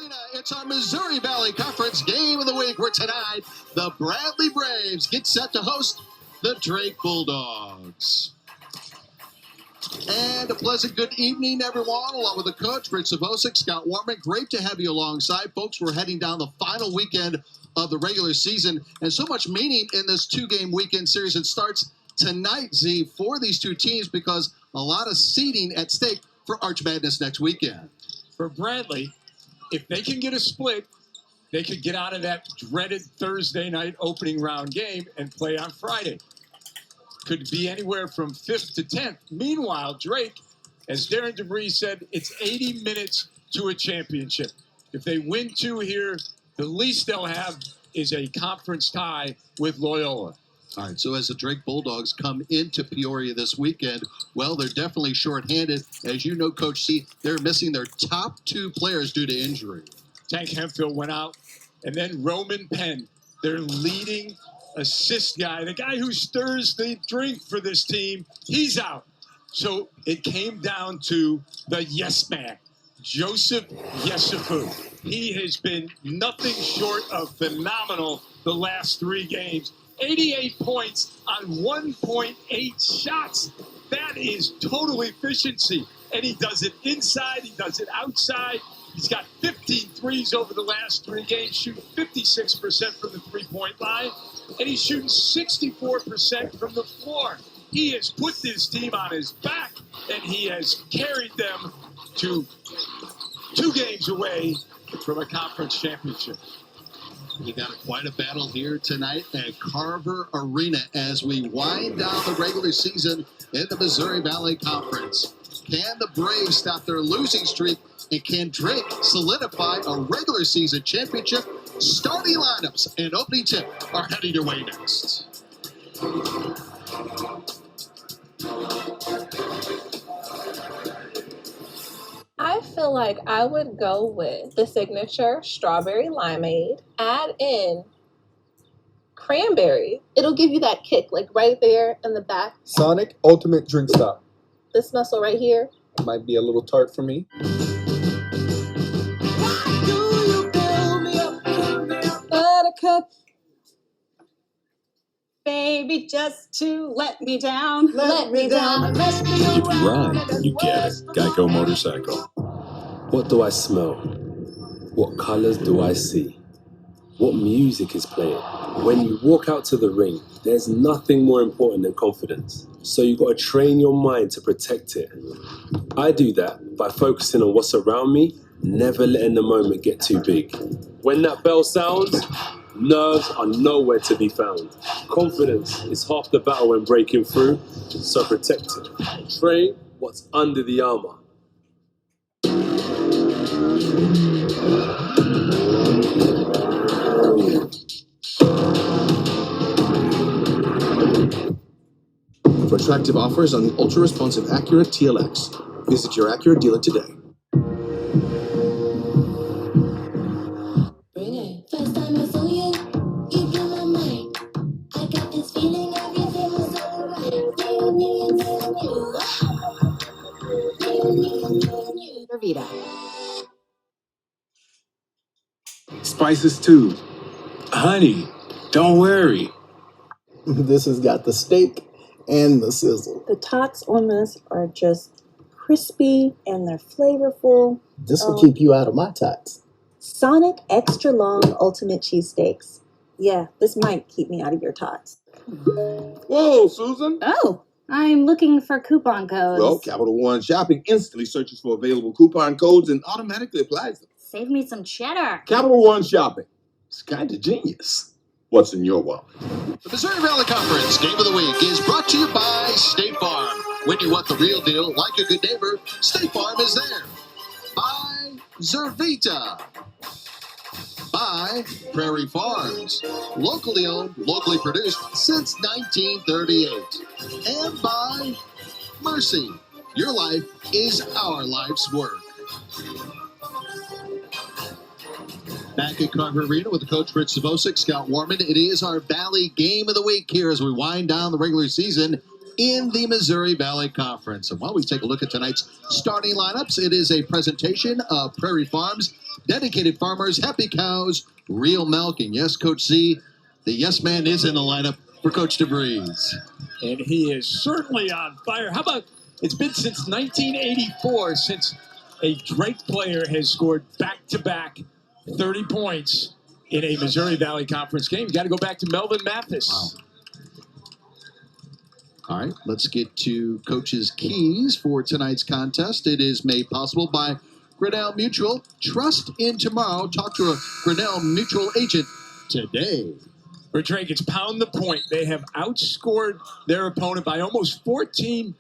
Arena. It's our Missouri Valley Conference Game of the Week, where tonight the Bradley Braves get set to host the Drake Bulldogs. And a pleasant good evening, everyone, along with the coach, Rich Savosic, Scott Warman. Great to have you alongside. Folks, we're heading down the final weekend of the regular season, and so much meaning in this two-game weekend series. It starts tonight, Z, for these two teams, because a lot of seeding at stake for Arch Madness next weekend. For Bradley, if they can get a split, they could get out of that dreaded Thursday night opening round game and play on Friday. Could be anywhere from 5th to 10th. Meanwhile, Drake, as Darren DeVries said, it's 80 minutes to a championship. If they win two here, the least they'll have is a conference tie with Loyola. All right, so as the Drake Bulldogs come into Peoria this weekend, well, they're definitely shorthanded. As you know, Coach C, they're missing their top two players due to injury. Tank Hemphill went out, and then Roman Penn, their leading assist guy, the guy who stirs the drink for this team, he's out. So it came down to the yes man, Joseph Yesufu. He has been nothing short of phenomenal the last three games. 88 points on 1.8 shots. That is total efficiency. And he does it inside, he does it outside. He's got 15 threes over the last three games, shooting 56% from the three-point line. And he's shooting 64% from the floor. He has put this team on his back, and he has carried them to 2 games away from a conference championship. We got quite a battle here tonight at Carver Arena as we wind down the regular season in the Missouri Valley Conference. Can the Braves stop their losing streak, and can Drake solidify a regular season championship? Starting lineups and opening tip are heading your way next. I feel like I would go with the signature strawberry limeade. Add in cranberry. It'll give you that kick, like right there in the back. Sonic Ultimate Drink Stop. This muscle right here. It might be a little tart for me. Buttercup, baby, just to let me down. Let me down. If you ride, you get it. Geico Motorcycle. What do I smell? What colors do I see? What music is playing? When you walk out to the ring, there's nothing more important than confidence. So you got to train your mind to protect it. I do that by focusing on what's around me, never letting the moment get too big. When that bell sounds, nerves are nowhere to be found. Confidence is half the battle when breaking through, so protect it. Train what's under the armor. For attractive offers on the ultra-responsive Acura TLX, visit your Acura dealer today. First time I saw you, you blew my mind. I got this feeling everything was alright. Revita. Spices too. Honey, don't worry. This has got the steak and the sizzle. The tots on this are just crispy and they're flavorful. This will keep you out of my tots. Sonic Extra Long Ultimate Cheesesteaks. Yeah, this might keep me out of your tots. Whoa, Susan. Oh, I'm looking for coupon codes. Well, Capital One Shopping instantly searches for available coupon codes and automatically applies them. Save me some cheddar. Capital One Shopping. It's kind of genius. What's in your wallet? The Missouri Valley Conference Game of the Week is brought to you by State Farm. When you want the real deal, like a good neighbor, State Farm is there. By Zervita. By Prairie Farms. Locally owned, locally produced since 1938. And by Mercy. Your life is our life's work. Back at Carver Arena with the coach Rich Savosic, Scott Warman. It is our Valley Game of the Week here as we wind down the regular season in the Missouri Valley Conference. And while we take a look at tonight's starting lineups, it is a presentation of Prairie Farms, dedicated farmers, happy cows, real milk. And yes, Coach Z, the yes man is in the lineup for Coach DeVries. And he is certainly on fire. How about, it's been since 1984 since a Drake player has scored back-to-back 30 points in a Missouri Valley Conference game. You got to go back to Melvin Mathis. Wow. All right, let's get to Coach's keys for tonight's contest. It is made possible by Grinnell Mutual. Trust in tomorrow. Talk to a Grinnell Mutual agent today. For Drake, it's pound the point. They have outscored their opponent by almost 14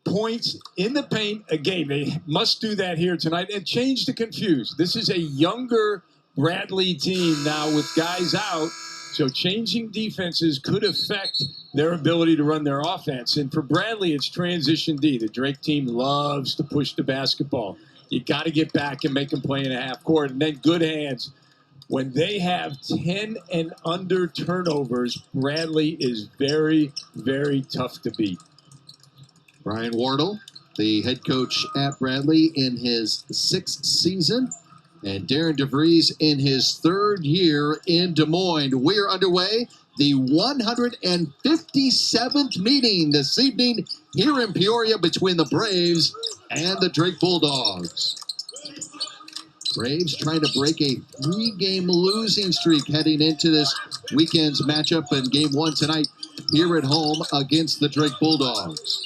points in the paint a game. They must do that here tonight and change the confuse. This is a younger Bradley team now with guys out, so changing defenses could affect their ability to run their offense. And for Bradley, it's transition D. The Drake team loves to push the basketball. You got to get back and make them play in a half court, and then good hands. When they have 10 and under turnovers, Bradley is very, very tough to beat. Brian Wardle, the head coach at Bradley in his 6th season, and Darren DeVries in his 3rd year in Des Moines. We're underway, the 157th meeting this evening here in Peoria between the Braves and the Drake Bulldogs. Braves trying to break a 3-game losing streak heading into this weekend's matchup in Game 1 tonight here at home against the Drake Bulldogs.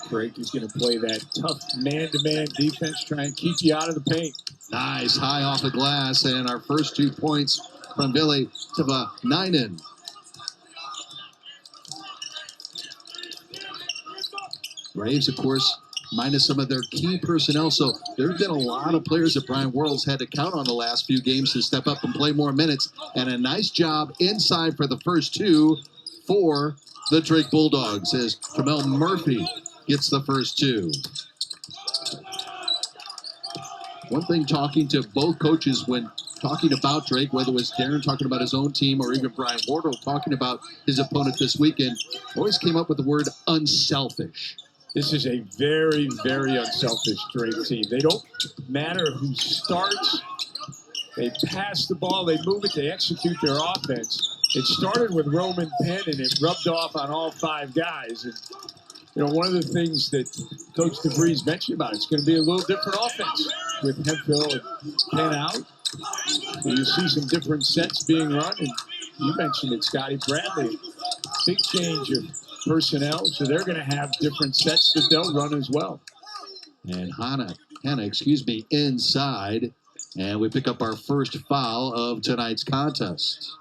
Drake is going to play that tough man-to-man defense, try and keep you out of the paint. Nice, high off the glass, and our first 2 points from Billy Tavanainen. Braves, of course, minus some of their key personnel, so there have been a lot of players that Brian Worrell's had to count on the last few games to step up and play more minutes, and a nice job inside for the first 2 for the Drake Bulldogs as Tramel Murphy gets the first 2. One thing talking to both coaches when talking about Drake, whether it was Darren talking about his own team or even Brian Wardle talking about his opponent this weekend, always came up with the word unselfish. This is a very, very unselfish Drake team. They don't matter who starts. They pass the ball, they move it, they execute their offense. It started with Roman Penn, and it rubbed off on all 5 guys. And, you know, one of the things that Coach DeVries mentioned about it's going to be a little different offense with Hemphill and Penn out. So you see some different sets being run, and you mentioned it, Scotty Bradley. Big change of personnel, so they're going to have different sets that they'll run as well. And Hannah, inside, and we pick up our first foul of tonight's contest.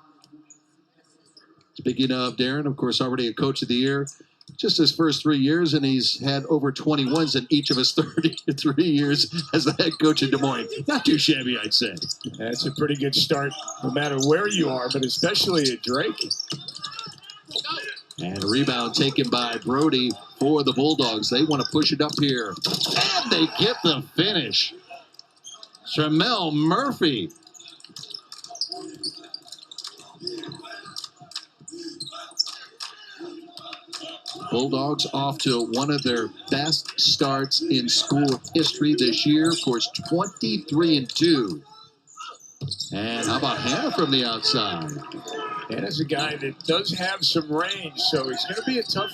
Speaking of Darren, of course, already a coach of the year, just his first 3 years, and he's had over 21s in each of his 33 years as the head coach in Des Moines. Not too shabby, I'd say. That's a pretty good start, no matter where you are, but especially at Drake. And a rebound taken by Brody for the Bulldogs. They want to push it up here. And they get the finish. Tramel Murphy. Bulldogs off to one of their best starts in school history this year. Of course, 23-2. And how about Hannah from the outside? Hannah's a guy that does have some range, so he's going to be a tough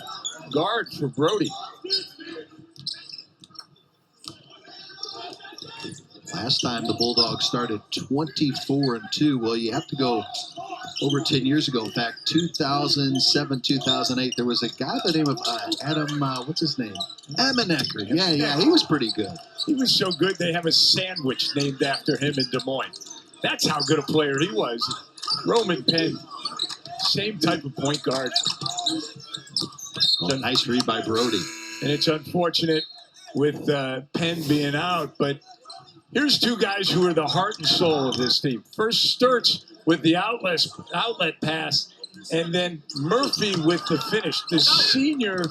guard for Brody. Last time the Bulldogs started 24-2. Well, you have to go over 10 years ago. In fact, 2007, 2008, there was a guy by the name of Adam, what's his name? Amenecker. Yeah, he was pretty good. He was so good they have a sandwich named after him in Des Moines. That's how good a player he was. Roman Penn, same type of point guard. A nice read by Brody. And it's unfortunate with Penn being out, but here's 2 guys who are the heart and soul of this team. First, Sturts with the outlet pass, and then Murphy with the finish. The senior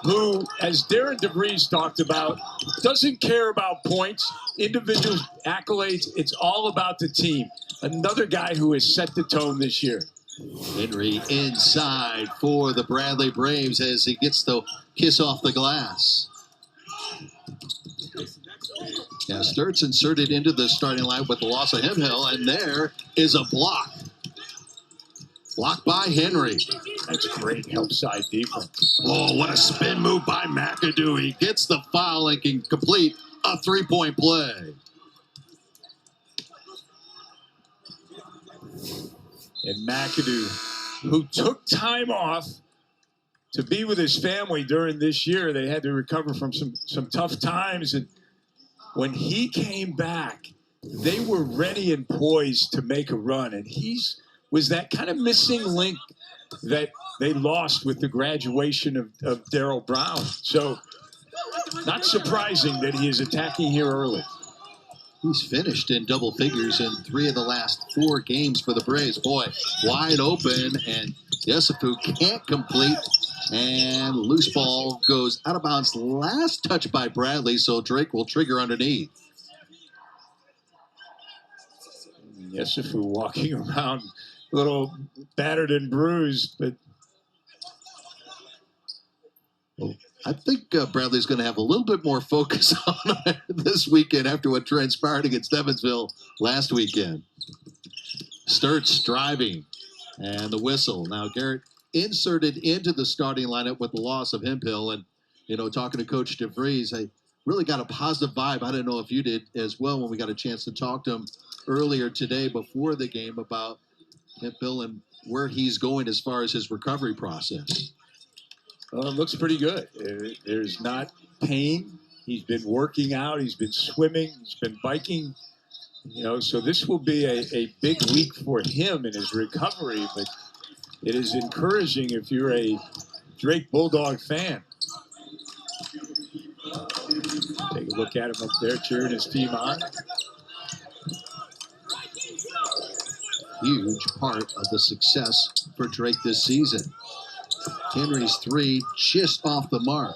who, as Darren DeVries talked about, doesn't care about points, individual accolades. It's all about the team. Another guy who has set the tone this year. Henry inside for the Bradley Braves as he gets the kiss off the glass. Yeah, Sturt's inserted into the starting line with the loss of Himhill, and there is a block. Blocked by Henry. That's great help side defense. Oh, what a spin move by McAdoo. He gets the foul and can complete a three-point play. And McAdoo, who took time off to be with his family during this year. They had to recover from some tough times. And when he came back, they were ready and poised to make a run. And was that kind of missing link that they lost with the graduation of Darryl Brown. So not surprising that he is attacking here early. He's finished in double figures in 3 of the last 4 games for the Braves. Boy, wide open, and Yesufu can't complete. And loose ball goes out of bounds. Last touch by Bradley, so Drake will trigger underneath. Yesufu walking around a little battered and bruised, but I think Bradley's going to have a little bit more focus on this weekend after what transpired against Evansville last weekend. Sturt's driving, and the whistle. Now Garrett inserted into the starting lineup with the loss of Hempill. And, talking to Coach DeVries, I really got a positive vibe. I don't know if you did as well when we got a chance to talk to him earlier today before the game about Hempill and where he's going as far as his recovery process. Well, it looks pretty good. There's not pain. He's been working out. He's been swimming. He's been biking. So this will be a big week for him in his recovery. But it is encouraging if you're a Drake Bulldog fan. Take a look at him up there cheering his team on. Huge part of the success for Drake this season. Henry's 3 just off the mark.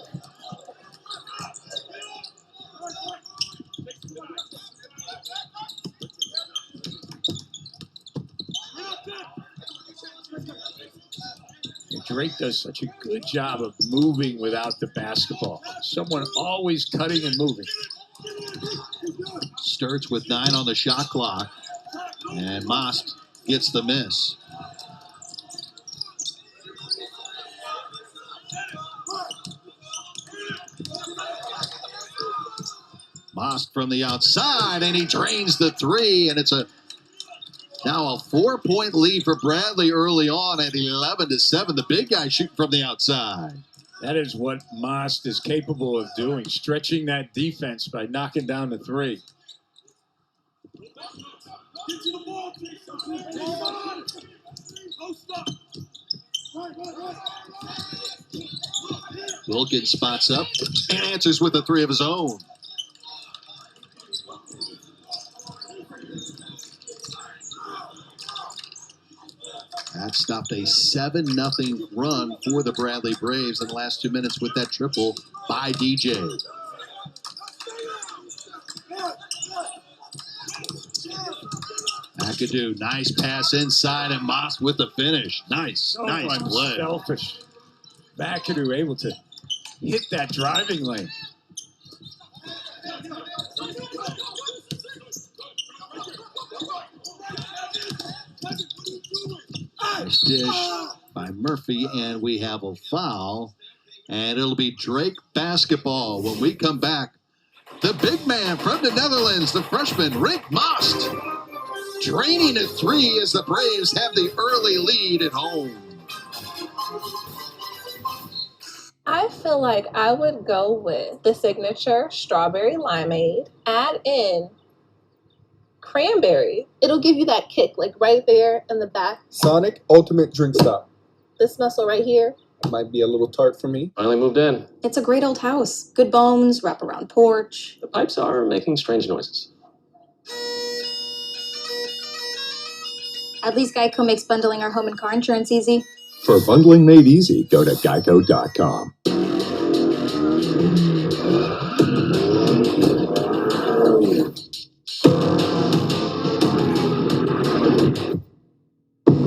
And Drake does such a good job of moving without the basketball. Someone always cutting and moving. Sturt's with 9 on the shot clock. And Most gets the miss. Most from the outside, and he drains the 3, and it's now a 4-point lead for Bradley early on at 11-7. The big guy shooting from the outside. That is what Most is capable of doing, stretching that defense by knocking down the 3. Wilkins spots up and answers with a 3 of his own. That stopped a 7-0 run for the Bradley Braves in the last 2 minutes with that triple by DJ. McAdoo, nice pass inside, and Moss with the finish. Nice play. Selfish. McAdoo able to hit that driving lane. Nice dish by Murphy, and we have a foul. And it'll be Drake basketball when we come back. The big man from the Netherlands, the freshman, Rick Most, draining a 3 as the Braves have the early lead at home. I feel like I would go with the signature strawberry limeade, add in cranberry. It'll give you that kick, like right there in the back. Sonic Ultimate Drink Stop. This muscle right here. Might be a little tart for me. Finally moved in. It's a great old house. Good bones, wraparound porch. The pipes are making strange noises. At least Geico makes bundling our home and car insurance easy. For bundling made easy, go to geico.com.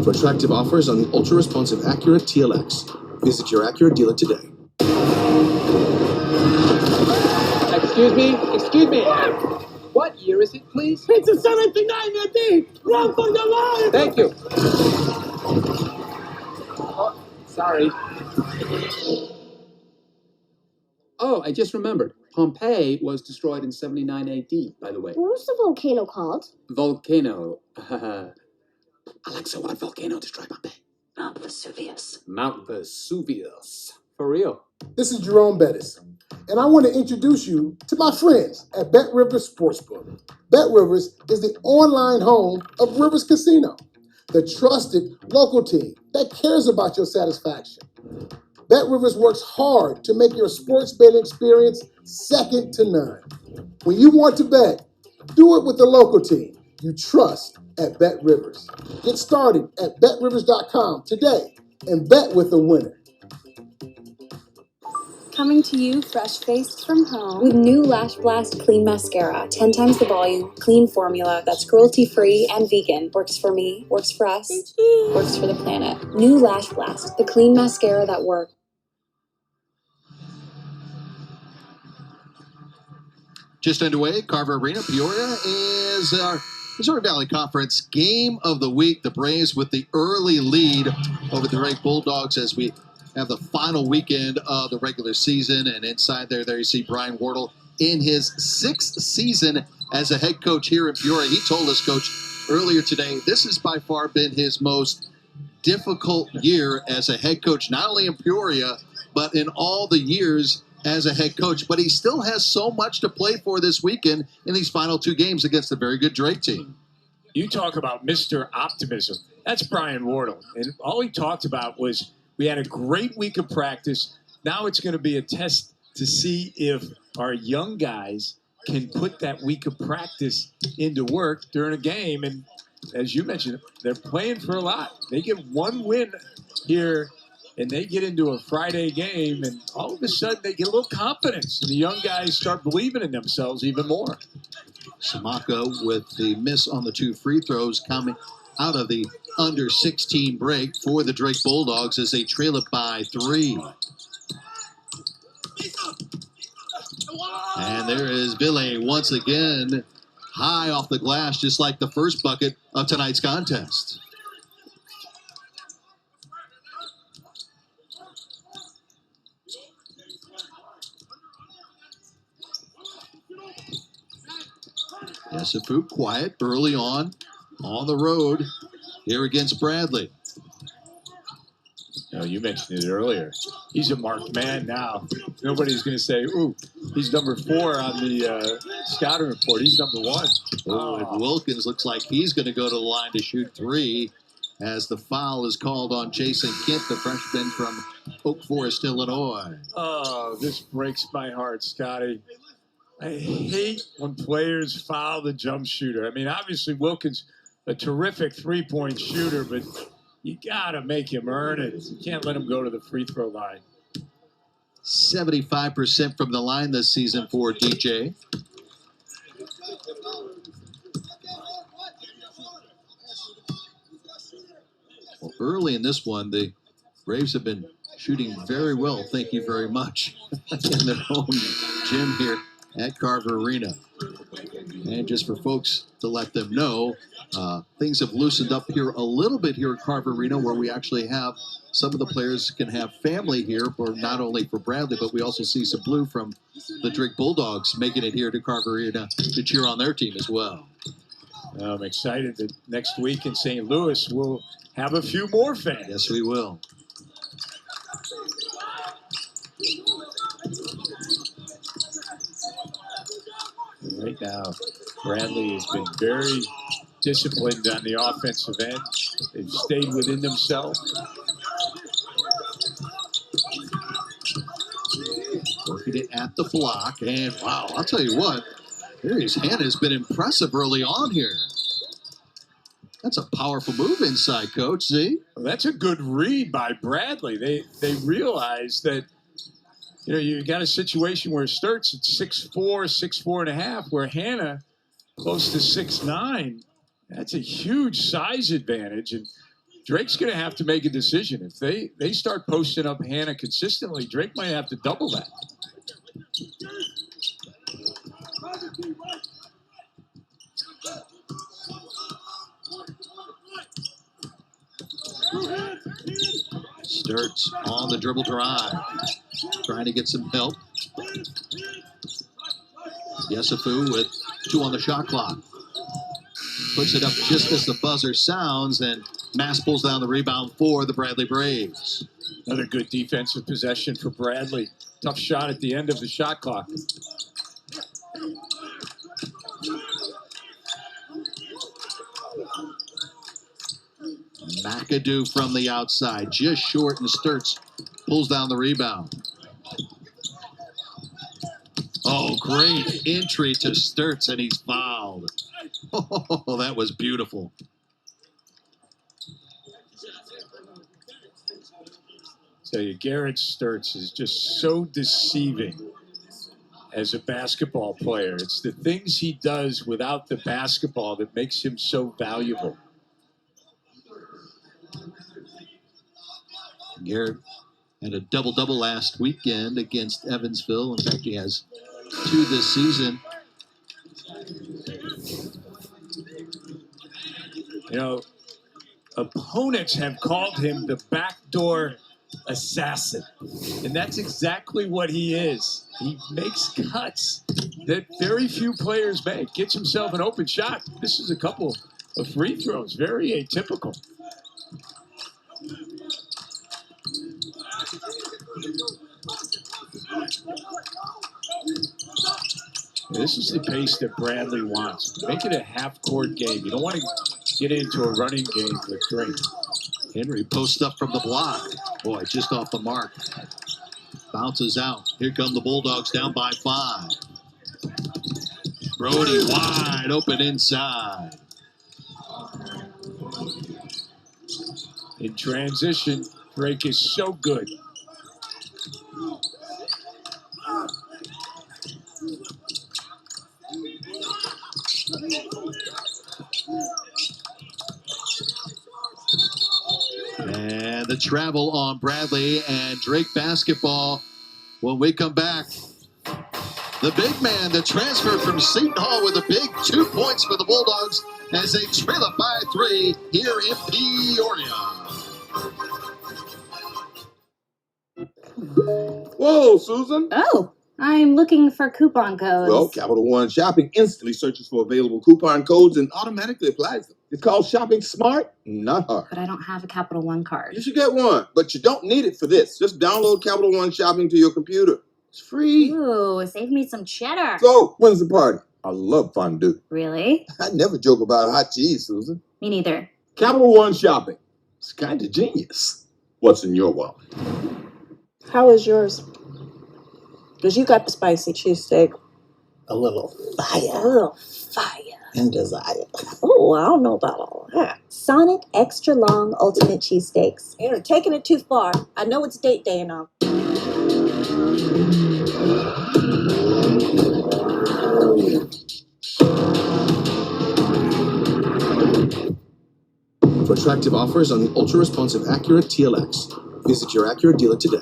For attractive offers on the ultra-responsive Acura TLX. Visit your Acura dealer today. Excuse me. What year is it, please? It's a 79, I think. Run for the line. Thank you. Oh, sorry. Oh, I just remembered. Pompeii was destroyed in 79 AD, by the way. What was the volcano called? Volcano. Alexa, what volcano destroyed Pompeii? Mount Vesuvius. Mount Vesuvius. For real. This is Jerome Bettis, and I want to introduce you to my friends at Bet Rivers Sportsbook. Bet Rivers is the online home of Rivers Casino, the trusted local team that cares about your satisfaction. Bet Rivers works hard to make your sports betting experience second to none. When you want to bet, do it with the local team you trust at Bet Rivers. Get started at betrivers.com today and bet with a winner. Coming to you fresh-faced from home with new Lash Blast Clean Mascara. 10 times the volume, clean formula that's cruelty-free and vegan. Works for me, works for us, works for the planet. New Lash Blast, the clean mascara that works. Just underway, Carver Arena, Peoria is our Missouri Valley Conference Game of the Week. The Braves with the early lead over the Drake Bulldogs as we have the final weekend of the regular season. And inside there you see Brian Wardle in his 6th season as a head coach here in Peoria. He told us, Coach, earlier today, this has by far been his most difficult year as a head coach, not only in Peoria, but in all the years as a head coach. But he still has so much to play for this weekend in these final 2 games against a very good Drake team. You talk about Mr. Optimism. That's Brian Wardle. And all he talked about was we had a great week of practice. Now it's going to be a test to see if our young guys can put that week of practice into work during a game. And as you mentioned, they're playing for a lot. They get 1 win here, and they get into a Friday game, and all of a sudden they get a little confidence. And the young guys start believing in themselves even more. Samaka with the miss on the 2 free throws coming out of the under 16 break for the Drake Bulldogs as they trail it by 3. And there is Ville once again high off the glass, just like the first bucket of tonight's contest. Yesufu quiet early on the road here against Bradley. No, you mentioned it earlier. He's a marked man now. Nobody's going to say, ooh, he's number 4 on the scouting report. He's number 1. And Wilkins looks like he's going to go to the line to shoot 3 as the foul is called on Jason Kent, the freshman from Oak Forest, Illinois. Oh, this breaks my heart, Scotty. I hate when players foul the jump shooter. I mean, obviously Wilkins, a terrific three-point shooter, but you got to make him earn it. You can't let him go to the free throw line. 75% from the line this season for DJ. Well, early in this one, the Braves have been shooting very well, thank you very much, in their own gym here at Carver Arena. And just for folks to let them know, things have loosened up here a little bit here at Carver Arena, where we actually have some of the players can have family here, for not only for Bradley, but we also see some blue from the Drake Bulldogs making it here to Carver Arena to cheer on their team as well. I'm excited that next week in St. Louis we'll have a few more fans. Yes, we will. Right now, Bradley has been very disciplined on the offensive end. They've stayed within themselves. Working it at the block, and wow, I'll tell you what, his hand has been impressive early on here. That's a powerful move inside, Coach. See? Well, that's a good read by Bradley. They realize that, you know, you got a situation where Sturt's at 6'4", 6'4.5", where Hannah close to 6'9". That's a huge size advantage, and Drake's going to have to make a decision. If they start posting up Hannah consistently, Drake might have to double that. Sturts on the dribble drive, trying to get some help. Yesufu with 2 on the shot clock. Puts it up just as the buzzer sounds, and Mass pulls down the rebound for the Bradley Braves. Another good defensive possession for Bradley. Tough shot at the end of the shot clock. McAdoo from the outside, just short, and Sturts pulls down the rebound. Oh, great entry to Sturts, and he's fouled. Oh, that was beautiful. Tell you, Garrett Sturts is just so deceiving as a basketball player. It's the things he does without the basketball that makes him so valuable. Garrett had a double-double last weekend against Evansville. In fact, he has 2 this season. You know, opponents have called him the backdoor assassin. And that's exactly what he is. He makes cuts that very few players make. Gets himself an open shot. This is a couple of free throws. Very atypical. This is the pace that Bradley wants. Make it a half-court game. You don't want to get into a running game with Drake. Henry posts up from the block. Boy, just off the mark. Bounces out. Here come the Bulldogs down by 5. Brody wide open inside. In transition, Drake is so good. And the travel on Bradley and Drake basketball. When we come back, the big man that transferred from Seton Hall with a big 2 points for the Bulldogs as they trail up by 3 here in Peoria. Whoa, Susan. Oh, I'm looking for coupon codes. Well, Capital One Shopping instantly searches for available coupon codes and automatically applies them. It's called shopping smart, not hard. But I don't have a Capital One card. You should get one, but you don't need it for this. Just download Capital One Shopping to your computer. It's free. Ooh, save me some cheddar. So, when's the party? I love fondue. Really? I never joke about hot cheese, Susan. Me neither. Capital One Shopping. It's kind of genius. What's in your wallet? How is yours? Because you got the spicy cheesesteak. A little fire. A little fire. And desire. Oh, I don't know about all that. Sonic Extra Long Ultimate Cheesesteaks. You're taking it too far. I know it's date day and all. For attractive offers on the ultra-responsive Acura TLX, visit your Acura dealer today.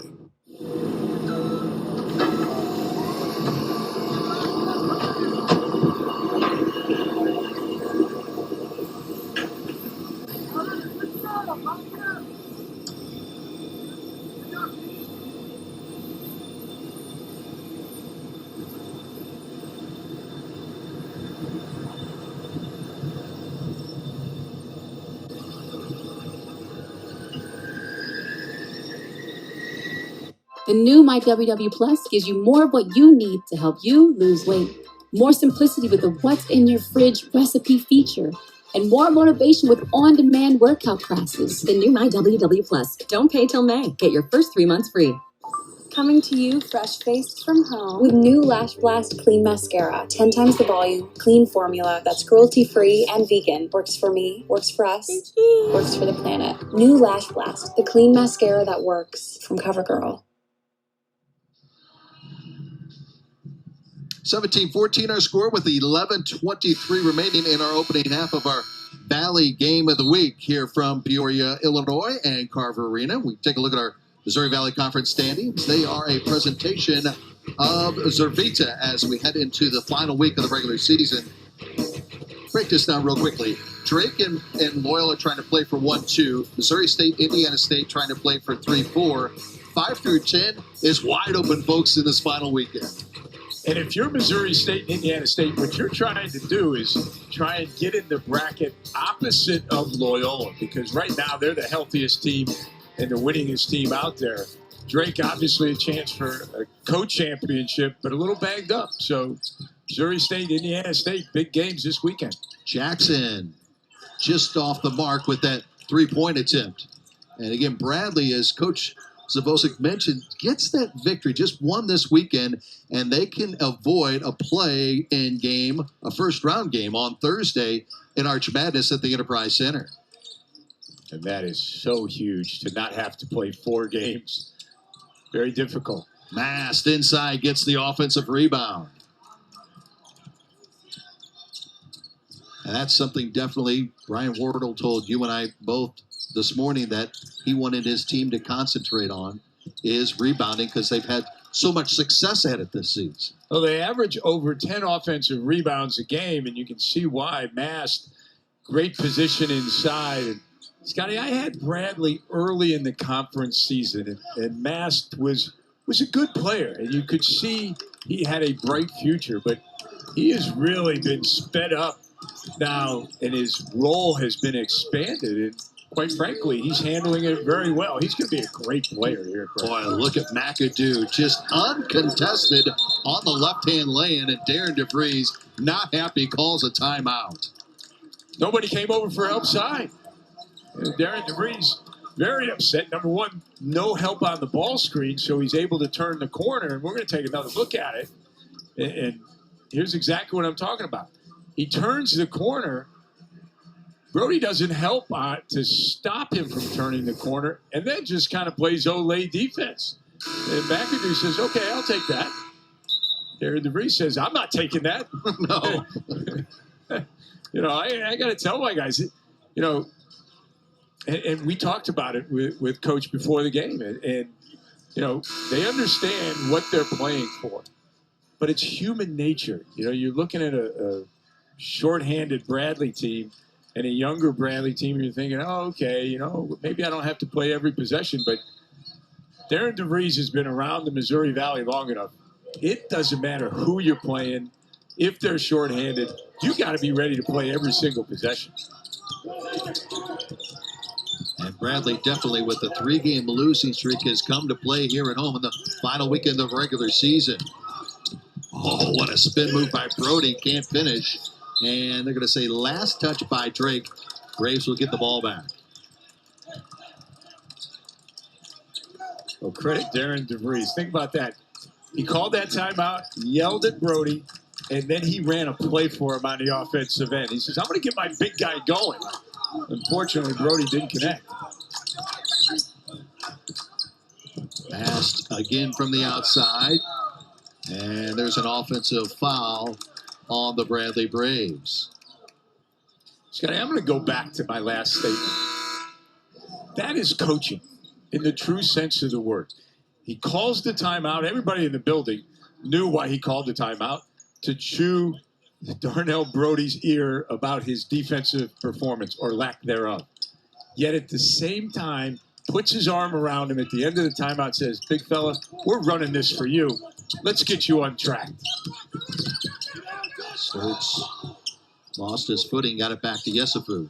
The new My WW Plus gives you more of what you need to help you lose weight. More simplicity with the What's in Your Fridge recipe feature. And more motivation with on-demand workout classes. The new My WW Plus. Don't pay till May. Get your first 3 months free. Coming to you fresh-faced from home with new Lash Blast Clean Mascara. 10 times the volume, clean formula that's cruelty-free and vegan. Works for me, works for us, works for the planet. New Lash Blast, the clean mascara that works from CoverGirl. 17-14 our score with 11:23 remaining in our opening half of our Valley Game of the Week here from Peoria, Illinois, and Carver Arena. We take a look at our Missouri Valley Conference standings. They are a presentation of Zervita as we head into the final week of the regular season. Break this down real quickly. Drake and Loyola trying to play for 1-2. Missouri State, Indiana State trying to play for 3-4. 5 through 10 is wide open, folks, in this final weekend. And if you're Missouri State and Indiana State, what you're trying to do is try and get in the bracket opposite of Loyola, because right now they're the healthiest team and the winningest team out there. Drake, obviously a chance for a co-championship, but a little banged up. So Missouri State, Indiana State, big games this weekend. Jackson just off the mark with that three-point attempt. And again, Bradley, as Coach Zavosik mentioned, gets that victory, just won this weekend, and they can avoid a play-in game, a first-round game on Thursday in Arch Madness at the Enterprise Center. And that is so huge to not have to play 4 games. Very difficult. Mast inside gets the offensive rebound. And that's something definitely Brian Wardle told you and I both this morning that he wanted his team to concentrate on is rebounding, because they've had so much success at it this season. Well, they average over 10 offensive rebounds a game, and you can see why. Mast, great position inside. And Scotty, I had Bradley early in the conference season, and Mast was a good player, and you could see he had a bright future, but he has really been sped up now, and his role has been expanded, and quite frankly, he's handling it very well. He's going to be a great player here. Boy, look at McAdoo, just uncontested on the left-hand lane, and Darren DeVries, not happy, calls a timeout. Nobody came over for help side. Darren DeVries, very upset. Number one, no help on the ball screen, so he's able to turn the corner, and we're going to take another look at it. And here's exactly what I'm talking about. He turns the corner. Brody doesn't help to stop him from turning the corner, and then just kind of plays Olay defense. And McAdoo says, okay, I'll take that. Darren DeVries says, I'm not taking that. No. I got to tell my guys, and we talked about it with Coach before the game, and they understand what they're playing for. But it's human nature. You're looking at a shorthanded Bradley team and a younger Bradley team, and you're thinking, oh, okay, maybe I don't have to play every possession, but Darren DeVries has been around the Missouri Valley long enough. It doesn't matter who you're playing. If they're shorthanded, you got to be ready to play every single possession. And Bradley definitely with the 3-game losing streak has come to play here at home in the final weekend of regular season. Oh, what a spin move by Brody. Can't finish. And they're going to say last touch by Drake. Graves will get the ball back. Well, credit Darren DeVries. Think about that. He called that timeout, yelled at Brody, and then he ran a play for him on the offensive end. He says, I'm going to get my big guy going. Unfortunately, Brody didn't connect. Passed again from the outside. And there's an offensive foul on the Bradley Braves. Scotty, I'm going to go back to my last statement. That is coaching in the true sense of the word. He calls the timeout. Everybody in the building knew why he called the timeout, to chew Darnell Brody's ear about his defensive performance or lack thereof. Yet at the same time, puts his arm around him at the end of the timeout, says, big fella, we're running this for you. Let's get you on track. Sturts lost his footing, got it back to Yesufu.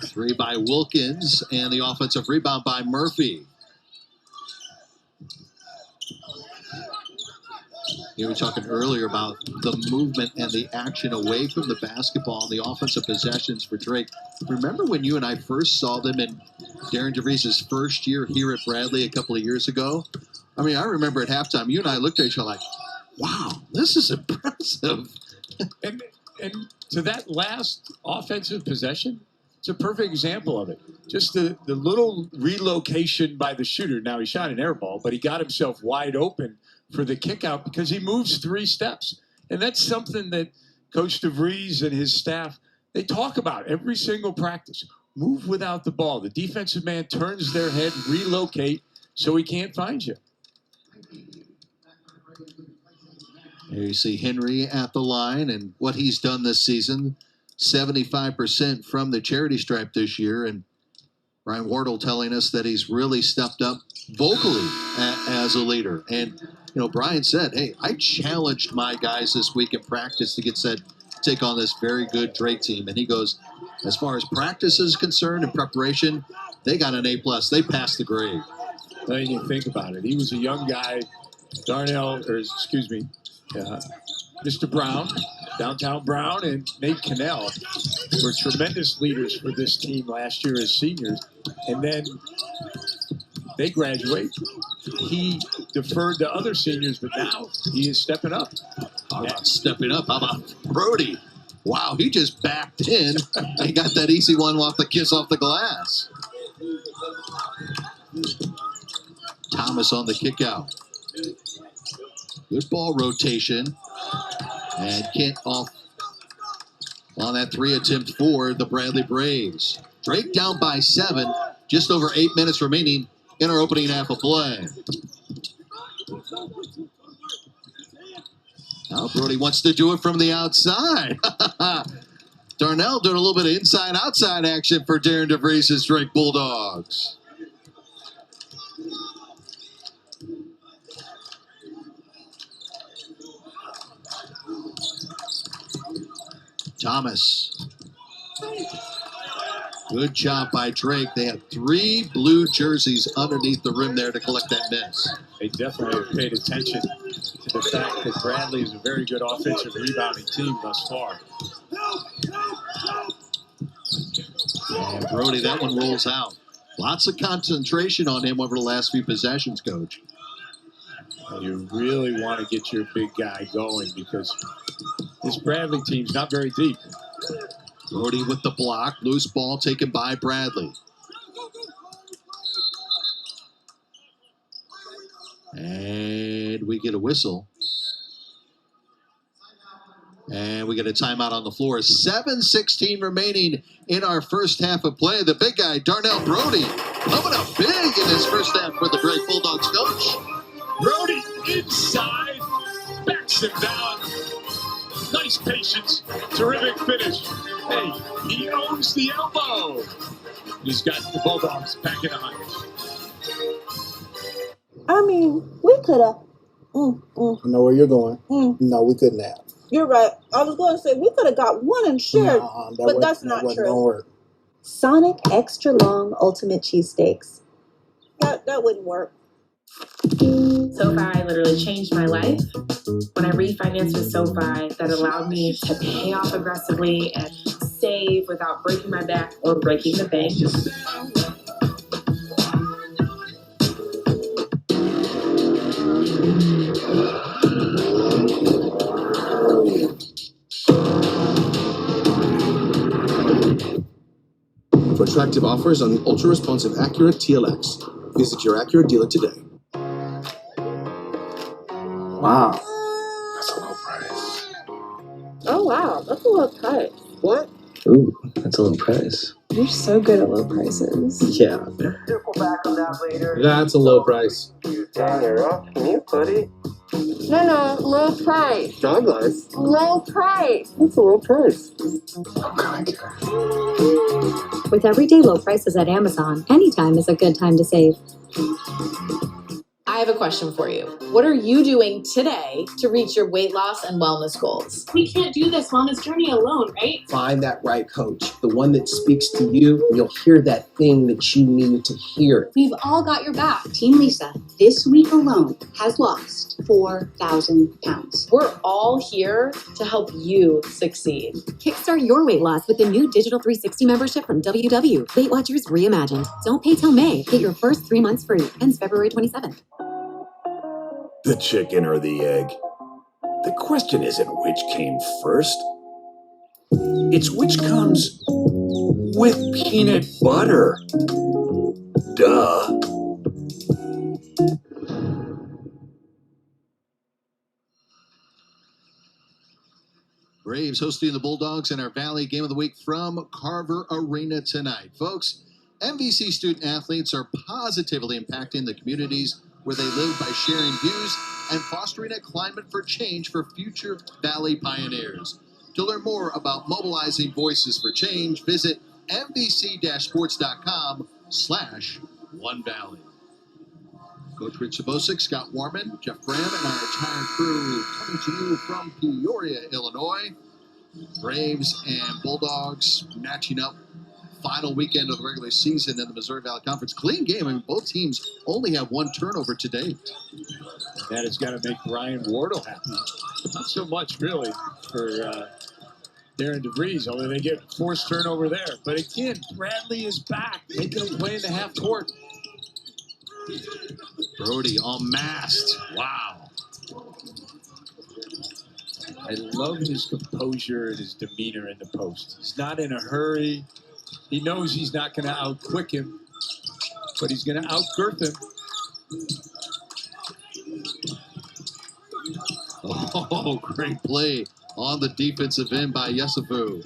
Three by Wilkins, and the offensive rebound by Murphy. You were talking earlier about the movement and the action away from the basketball and the offensive possessions for Drake. Remember when you and I first saw them in Darren DeVries' first year here at Bradley a couple of years ago? I mean, I remember at halftime, you and I looked at each other like, wow, this is impressive. And to that last offensive possession, it's a perfect example of it. Just the little relocation by the shooter. Now, he shot an air ball, but he got himself wide open for the kick out because he moves 3 steps. And that's something that Coach DeVries and his staff, they talk about every single practice. Move without the ball. The defensive man turns their head, relocate, so he can't find you. Here you see Henry at the line and what he's done this season. 75% from the charity stripe this year. And Brian Wardle telling us that he's really stepped up vocally as a leader. And, you know, Brian said, hey, I challenged my guys this week in practice to get set, take on this very good Drake team. And he goes, as far as practice is concerned and preparation, they got an A+. They passed the grade. Well, you think about it. He was a young guy, Mr. Brown, downtown Brown, and Nate Cannell were tremendous leaders for this team last year as seniors. And then they graduate. He deferred to other seniors, but now he is stepping up. How about stepping up? How about Brody? Wow, he just backed in and got that easy one off the kiss off the glass. Thomas on the kick out. Good ball rotation. And Kent off on that 3 attempt for the Bradley Braves. Drake down by 7, just over 8 minutes remaining in our opening half of play. Now Brody wants to do it from the outside. Darnell doing a little bit of inside-outside action for Darren DeVries' Drake Bulldogs. Thomas. Good job by Drake. They have 3 blue jerseys underneath the rim there to collect that miss. They definitely have paid attention to the fact that Bradley is a very good offensive rebounding team thus far. And Brody, that one rolls out. Lots of concentration on him over the last few possessions, Coach. You really want to get your big guy going because this Bradley team's not very deep. Brody with the block. Loose ball taken by Bradley. And we get a whistle. And we get a timeout on the floor. 7:16 remaining in our first half of play. The big guy, Darnell Brody, coming up big in his first half for the Drake Bulldogs coach. Brody inside, backs him down. Nice patience, terrific finish. Hey, he owns the elbow. He's got the Bulldogs back in the hunt. I mean, we could have. I know where you're going. No, we couldn't have. You're right. I was going to say we could have got one and shared, but that's not true. Don't work. Sonic Extra Long Ultimate Cheesesteaks. That wouldn't work. SoFi literally changed my life. When I refinanced with SoFi, that allowed me to pay off aggressively and save without breaking my back or breaking the bank. For attractive offers on the ultra-responsive Acura TLX, visit your Acura dealer today. Wow. That's a low price. Oh, wow. That's a low price. What? Ooh, that's a low price. You're so good at low prices. Yeah. That's a low price. Damn, you're rough. Can you, buddy? No, low price. Douglas. Low price. That's a low price. With everyday low prices at Amazon, anytime is a good time to save. I have a question for you. What are you doing today to reach your weight loss and wellness goals? We can't do this wellness journey alone, right? Find that right coach, the one that speaks to you. You'll hear that thing that you need to hear. We've all got your back. Team Lisa, this week alone, has lost 4,000 pounds. We're all here to help you succeed. Kickstart your weight loss with the new Digital 360 membership from WW. Weight Watchers Reimagined. Don't pay till May. Get your first 3 months free. Ends February 27th. The chicken or the egg? The question isn't which came first. It's which comes with peanut butter. Duh. Braves hosting the Bulldogs in our Valley Game of the Week from Carver Arena tonight. Folks, MVC student athletes are positively impacting the communities where they live by sharing views and fostering a climate for change for future Valley pioneers. To learn more about mobilizing voices for change, visit mvc-sports.com/OneValley. Coach Rich Sabosic, Scott Warman, Jeff Graham, and our entire crew coming to you from Peoria, Illinois. Braves and Bulldogs matching up. Final weekend of the regular season in the Missouri Valley Conference. Clean game. I mean, both teams only have one turnover to date. That has got to make Brian Wardle happy. Not so much, really, for Darren DeVries, although they get forced turnover there. But again, Bradley is back, making them play in the half court. Brody unmasked. Wow. I love his composure and his demeanor in the post. He's not in a hurry. He knows he's not going to outquick him, but he's going to outgirth him. Oh, great play on the defensive end by Yesufu.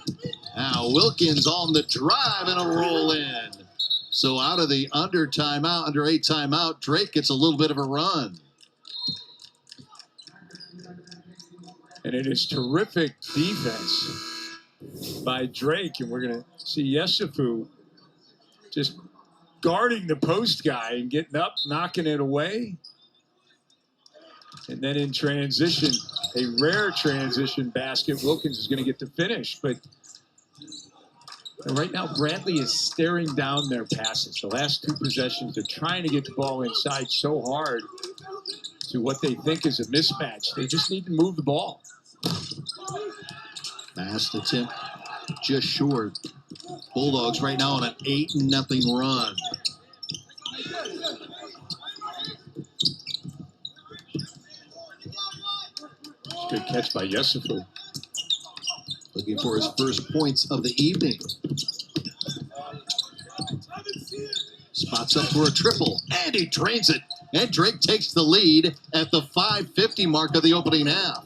Now Wilkins on the drive and a roll in. So out of the under 8 timeout, Drake gets a little bit of a run. And it is terrific defense by Drake. And we're going to see Yesufu just guarding the post guy and getting up, knocking it away. And then in transition, a rare transition basket, Wilkins is going to get the finish. But right now, Bradley is staring down their passes. The last two possessions, they're trying to get the ball inside so hard to what they think is a mismatch. They just need to move the ball. Fast attempt, just short. Bulldogs right now on an 8-0 run. Good catch by Yesufu. Looking for his first points of the evening. Spots up for a triple, and he drains it. And Drake takes the lead at the 5:50 mark of the opening half.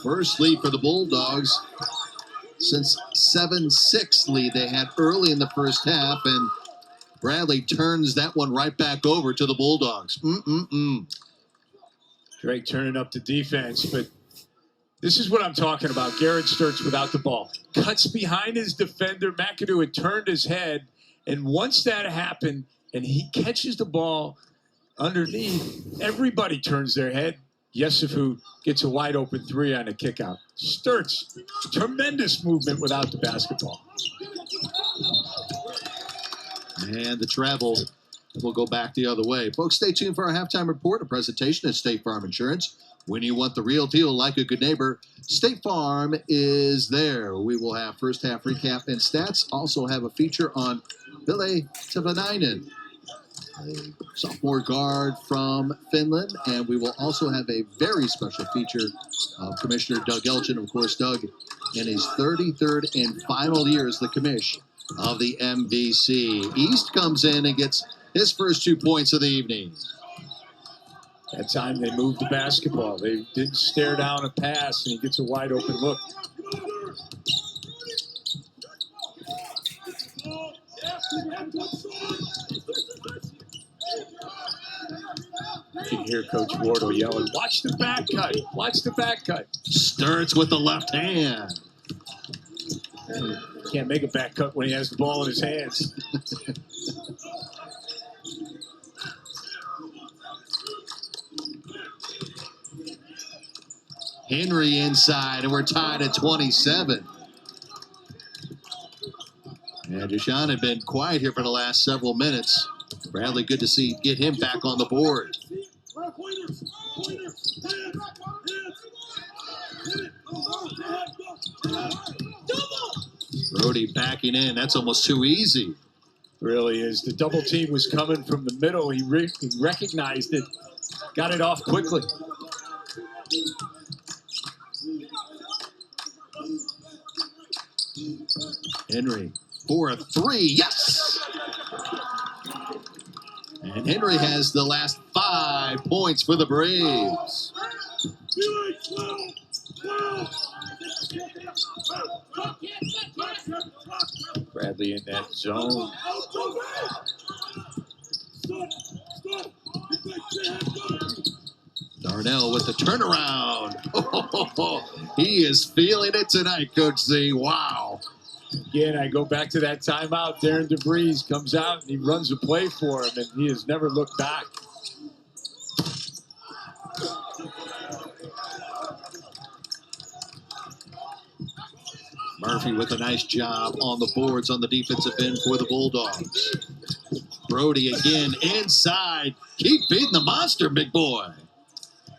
First lead for the Bulldogs since 7-6 lead they had early in the first half, and Bradley turns that one right back over to the Bulldogs. Drake turning up the defense, but this is what I'm talking about. Garrett Sturtz without the ball. Cuts behind his defender. McAdoo had turned his head, and once that happened and he catches the ball underneath, everybody turns their head. Yesufu gets a wide open three on a kick out. Sturtz, tremendous movement without the basketball. And the travel will go back the other way. Folks, stay tuned for our halftime report, a presentation of State Farm Insurance. When you want the real deal like a good neighbor, State Farm is there. We will have first half recap and stats. Also have a feature on Ville Tavanainen, a sophomore guard from Finland. And we will also have a very special feature of Commissioner Doug Elgin. Of course, Doug in his 33rd and final year as the commish of the MVC. East comes in and gets his first 2 points of the evening. That time they moved the basketball. They didn't stare down a pass, and he gets a wide open look. You can hear Coach Wardle yelling, "Watch the back cut! Watch the back cut!" Sturtz with the left hand. Can't make a back cut when he has the ball in his hands. Henry inside, and we're tied at 27. And Deshaun had been quiet here for the last several minutes. Bradley, good to see, get him back on the board. Brody backing in. That's almost too easy. Really is. The double team was coming from the middle. He recognized it, got it off quickly. Henry for a three. Yes! And Henry has the last 5 points for the Braves. Bradley in that zone. Darnell with the turnaround. He is feeling it tonight, Coach Z. Wow. Again, I go back to that timeout. Darren DeVries comes out and he runs a play for him, and he has never looked back. Murphy with a nice job on the boards on the defensive end for the Bulldogs. Brody again inside. Keep beating the monster, big boy.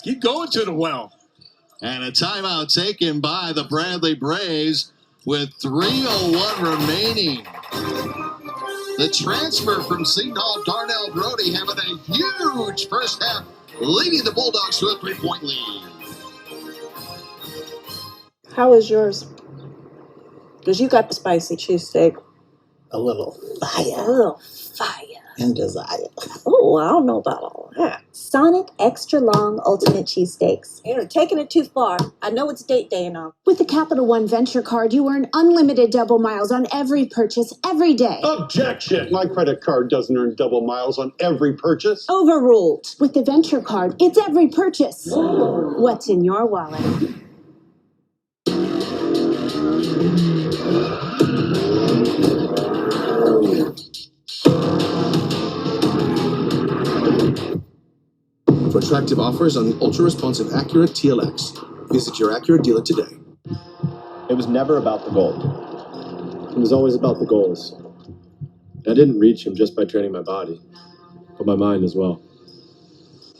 Keep going to the well. And a timeout taken by the Bradley Braves with 3:01 remaining. The transfer from Seton Hall, Darnell Brody, having a huge first half, leading the Bulldogs to a 3-point lead. How is yours? Because you got the spicy cheesesteak. A little fire. A little fire. And desire. Oh, I don't know about all that. Sonic Extra Long Ultimate Cheesesteaks. You're taking it too far. I know it's date day and all. With the Capital One Venture Card, you earn unlimited double miles on every purchase every day. Objection! My credit card doesn't earn double miles on every purchase. Overruled. With the Venture Card, it's every purchase. What's in your wallet? For attractive offers on the ultra-responsive Acura TLX, visit your Acura dealer today. It was never about the gold. It was always about the goals. I didn't reach them just by training my body, but my mind as well.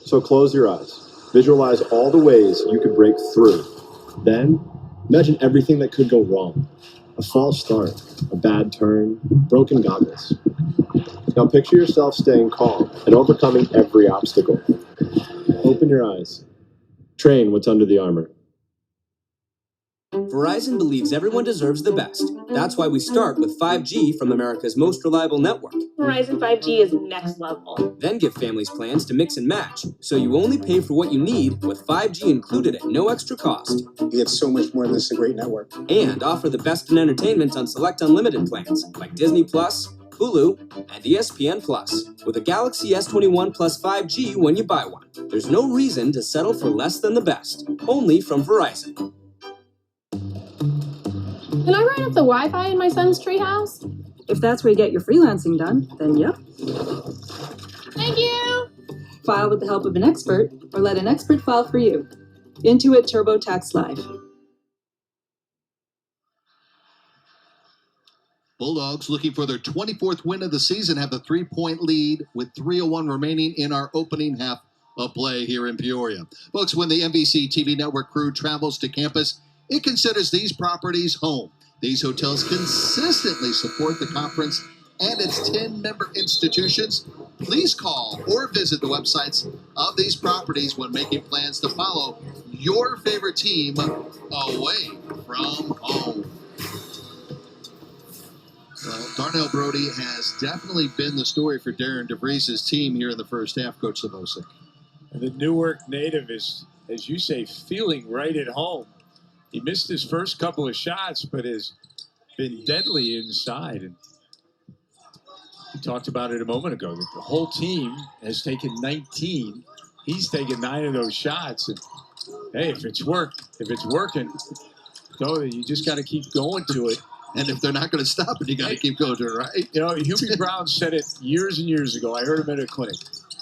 So close your eyes. Visualize all the ways you could break through. Then, imagine everything that could go wrong. A false start, a bad turn, broken goggles. Now picture yourself staying calm and overcoming every obstacle. Open your eyes. Train what's under the armor. Verizon believes everyone deserves the best. That's why we start with 5G from America's most reliable network. Verizon 5G is next level. Then give families plans to mix and match, so you only pay for what you need with 5G included at no extra cost. It's so much more than this, a great network. And offer the best in entertainment on select unlimited plans, like Disney+, Hulu, and ESPN Plus, with a Galaxy S21 plus 5G when you buy one. There's no reason to settle for less than the best. Only from Verizon. Can I run up the Wi-Fi in my son's treehouse? If that's where you get your freelancing done, then yep. Thank you! File with the help of an expert, or let an expert file for you. Intuit TurboTax Live. Bulldogs looking for their 24th win of the season have the 3-point lead with 3:01 remaining in our opening half of play here in Peoria. Folks, when the NBC TV network crew travels to campus, it considers these properties home. These hotels consistently support the conference and its 10-member institutions. Please call or visit the websites of these properties when making plans to follow your favorite team away from home. Well, Darnell Brody has definitely been the story for Darren DeVries' team here in the first half, Coach Savosic. And the Newark native is, as you say, feeling right at home. He missed his first couple of shots, but has been deadly inside. And we talked about it a moment ago, that the whole team has taken 19. He's taken 9 of those shots. And hey, if it's working, go. You just got to keep going to it. And if they're not going to stop it, you got to keep going to it, right? You know, Hubie Brown said it years and years ago. I heard him at a clinic.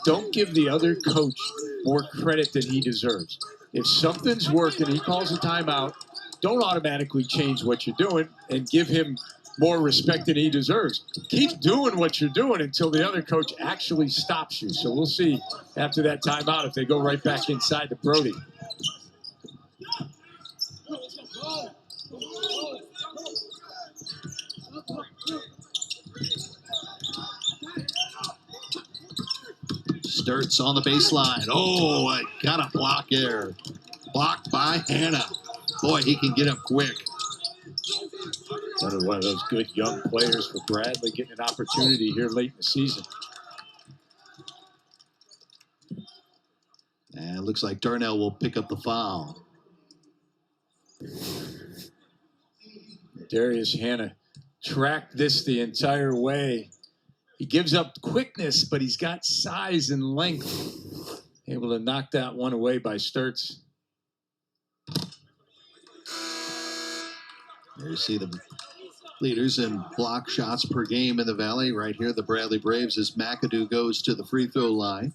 Don't give the other coach more credit than he deserves. If something's working, he calls a timeout, don't automatically change what you're doing and give him more respect than he deserves. Keep doing what you're doing until the other coach actually stops you. So we'll see after that timeout if they go right back inside to Brody. Sturts on the baseline. Oh, I got a block there. Blocked by Hannah. Boy, he can get up quick. One of those good young players for Bradley, getting an opportunity here late in the season. looks like Darnell will pick up the foul. Darius Hannah tracked this the entire way. He gives up quickness, but he's got size and length. Able to knock that one away by Sturts. There you see the leaders in block shots per game in the Valley. Right here, the Bradley Braves as McAdoo goes to the free throw line.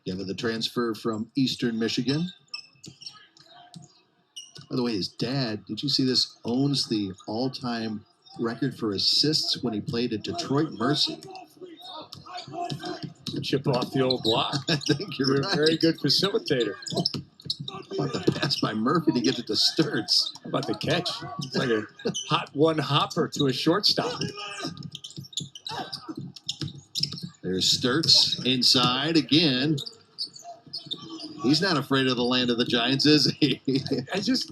Given the transfer from Eastern Michigan. By the way, his dad, did you see this, owns the all-time record for assists when he played at Detroit Mercy. Chip off the old block. I think you're right. A very good facilitator. How about the pass by Murphy to get it to Sturts? How about the catch? It's like a hot one hopper to a shortstop. There's Sturts inside again. He's not afraid of the land of the Giants, is he? I just,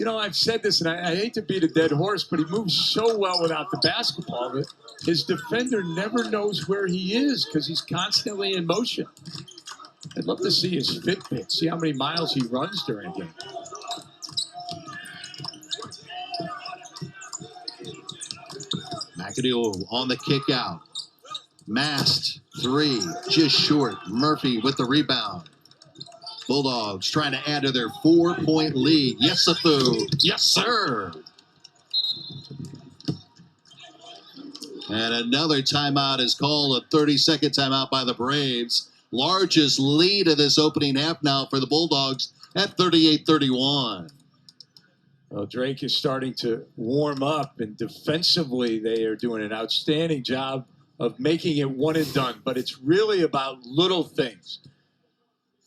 I've said this, and I hate to beat a dead horse, but he moves so well without the basketball that his defender never knows where he is because he's constantly in motion. I'd love to see his Fitbit, see how many miles he runs during a game. McAdoo on the kick out. Mast, three, just short. Murphy with the rebound. Bulldogs trying to add to their 4-point lead. Yes, Safu. Yes, sir. And another timeout is called, a 30-second timeout by the Braves. Largest lead of this opening half now for the Bulldogs at 38-31. Well, Drake is starting to warm up, and defensively they are doing an outstanding job of making it one and done. But it's really about little things.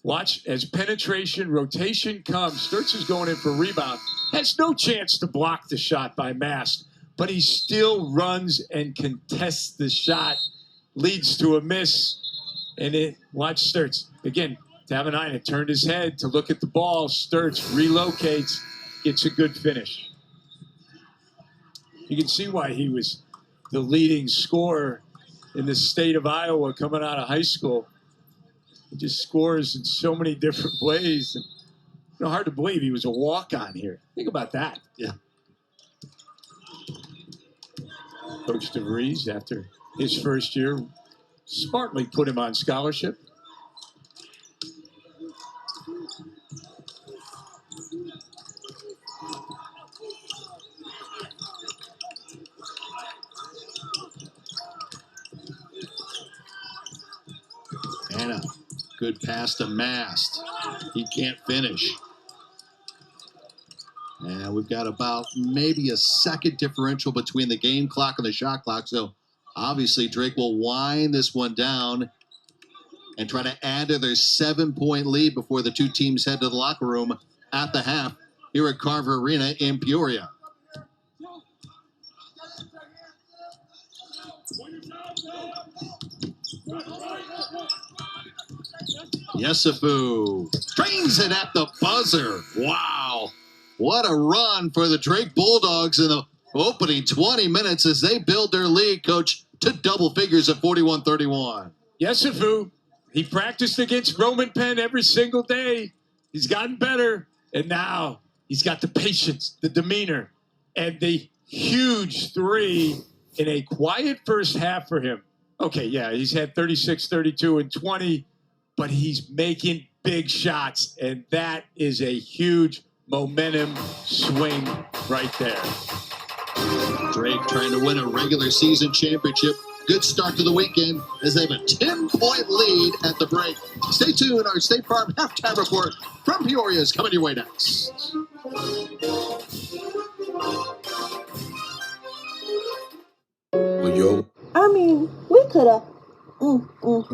Watch as penetration, rotation comes. Sturts is going in for a rebound. Has no chance to block the shot by Mast, but he still runs and contests the shot. Leads to a miss. And watch Sturts. Again, Tavanainen turned his head to look at the ball. Sturts relocates. Gets a good finish. You can see why he was the leading scorer in the state of Iowa coming out of high school. He just scores in so many different ways. And, hard to believe he was a walk-on here. Think about that. Yeah. Coach DeVries, after his first year, smartly put him on scholarship. And a good pass to Mast. He can't finish. And we've got about maybe a second differential between the game clock and the shot clock. So obviously Drake will wind this one down and try to add to their 7-point lead before the two teams head to the locker room at the half here at Carver Arena in Peoria. Yesufu drains it at the buzzer. Wow. What a run for the Drake Bulldogs in the opening 20 minutes as they build their lead, Coach, to double figures at 41-31. Yesufu, he practiced against Roman Penn every single day. He's gotten better. And now he's got the patience, the demeanor, and the huge three in a quiet first half for him. Okay, yeah, he's had 36, 32, and 20, but he's making big shots, and that is a huge momentum swing right there. Drake trying to win a regular season championship. Good start to the weekend as they have a 10-point lead at the break. Stay tuned. Our State Farm halftime report from Peoria is coming your way next. I mean, we could have. I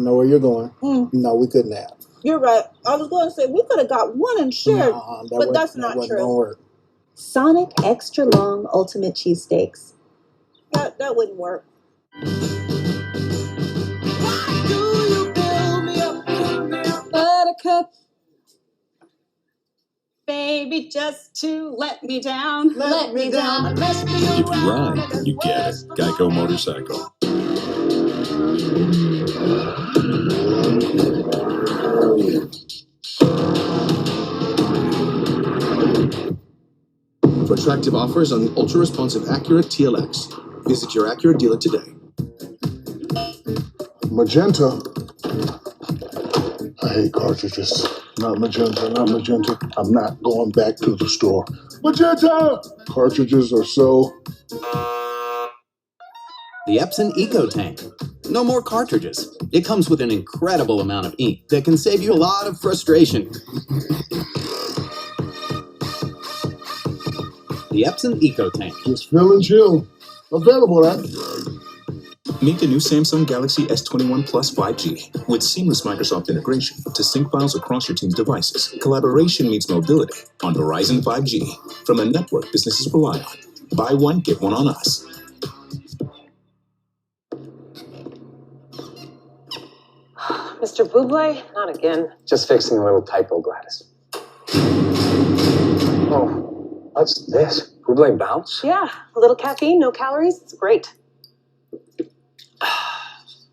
know where you're going. No, we couldn't have. You're right. I was going to say we could have got one and shared, but that's not wasn't true. gonna work. Sonic Extra Long Ultimate Cheesesteaks. That wouldn't work. Buttercup. baby, just to let me down. Let me down. If you ride, you get it. Geico Motorcycle. For attractive offers on the ultra-responsive Acura TLX, visit your Acura dealer today. Magenta. I hate cartridges. Not magenta, not magenta. I'm not going back to the store. Magenta! Cartridges are so... The Epson Eco Tank. No more cartridges. It comes with an incredible amount of ink that can save you a lot of frustration. The Epson Eco Tank. Just feel and chill. Available at... Meet the new Samsung Galaxy S21 Plus 5G with seamless Microsoft integration to sync files across your team's devices. Collaboration meets mobility on Verizon 5G from a network businesses rely on. Buy one, get one on us. Mr. Buble? Not again. Just fixing a little typo, Gladys. Oh, what's this? Buble bounce? Yeah, a little caffeine, no calories. It's great.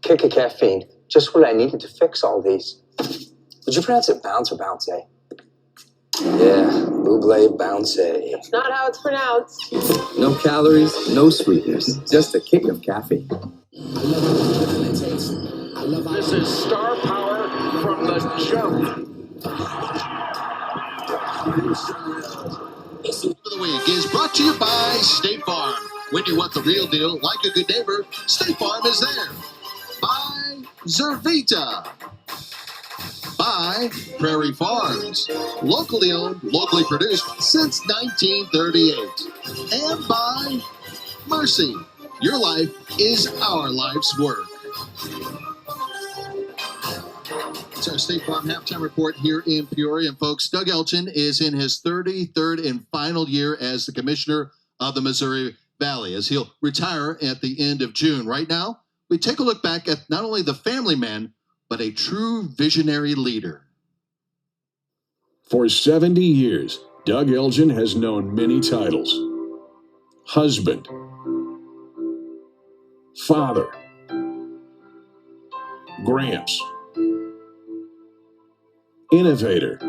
Kick of caffeine. Just what I needed to fix all these. Would you pronounce it bounce or bounce? Yeah, Buble bounce. It's not how it's pronounced. No calories, no sweeteners. Just a kick of caffeine. This is star power from the jump. For the week is brought to you by State Farm. When you want the real deal, like a good neighbor, State Farm is there. By Zervita. By Prairie Farms. Locally owned, locally produced since 1938. And by Mercy. Your life is our life's work. It's our State Farm halftime report here in Peoria. And folks, Doug Elgin is in his 33rd and final year as the commissioner of the Missouri Valley, as he'll retire at the end of June. Right now, we take a look back at not only the family man, but a true visionary leader. For 70 years, Doug Elgin has known many titles. Husband, father, Gramps, innovator,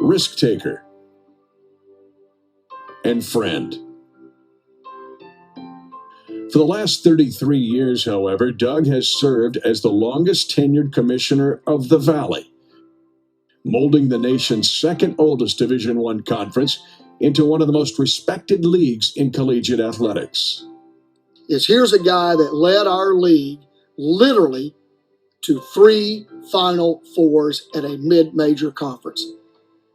risk taker, and friend. For the last 33 years, however, Doug has served as the longest tenured commissioner of the Valley, molding the nation's second oldest Division I conference into one of the most respected leagues in collegiate athletics. Here's a guy that led our league literally to 3 Final Fours at a mid-major conference.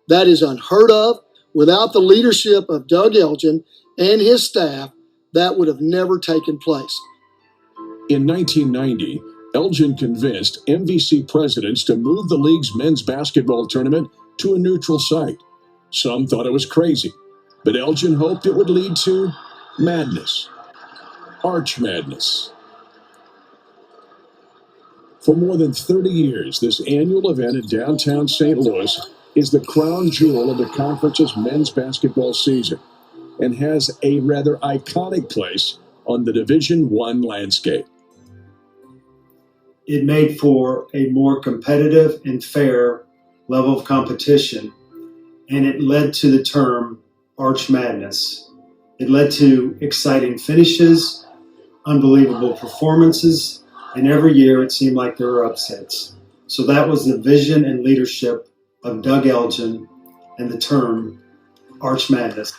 That is unheard of. Without the leadership of Doug Elgin and his staff, that would have never taken place. In 1990, Elgin convinced MVC presidents to move the league's men's basketball tournament to a neutral site. Some thought it was crazy, but Elgin hoped it would lead to madness, arch madness. For more than 30 years, this annual event in downtown St. Louis is the crown jewel of the conference's men's basketball season and has a rather iconic place on the Division I landscape. It made for a more competitive and fair level of competition, and it led to the term Arch Madness. It led to exciting finishes, unbelievable performances, and every year it seemed like there were upsets. So that was the vision and leadership of Doug Elgin and the term Arch Madness.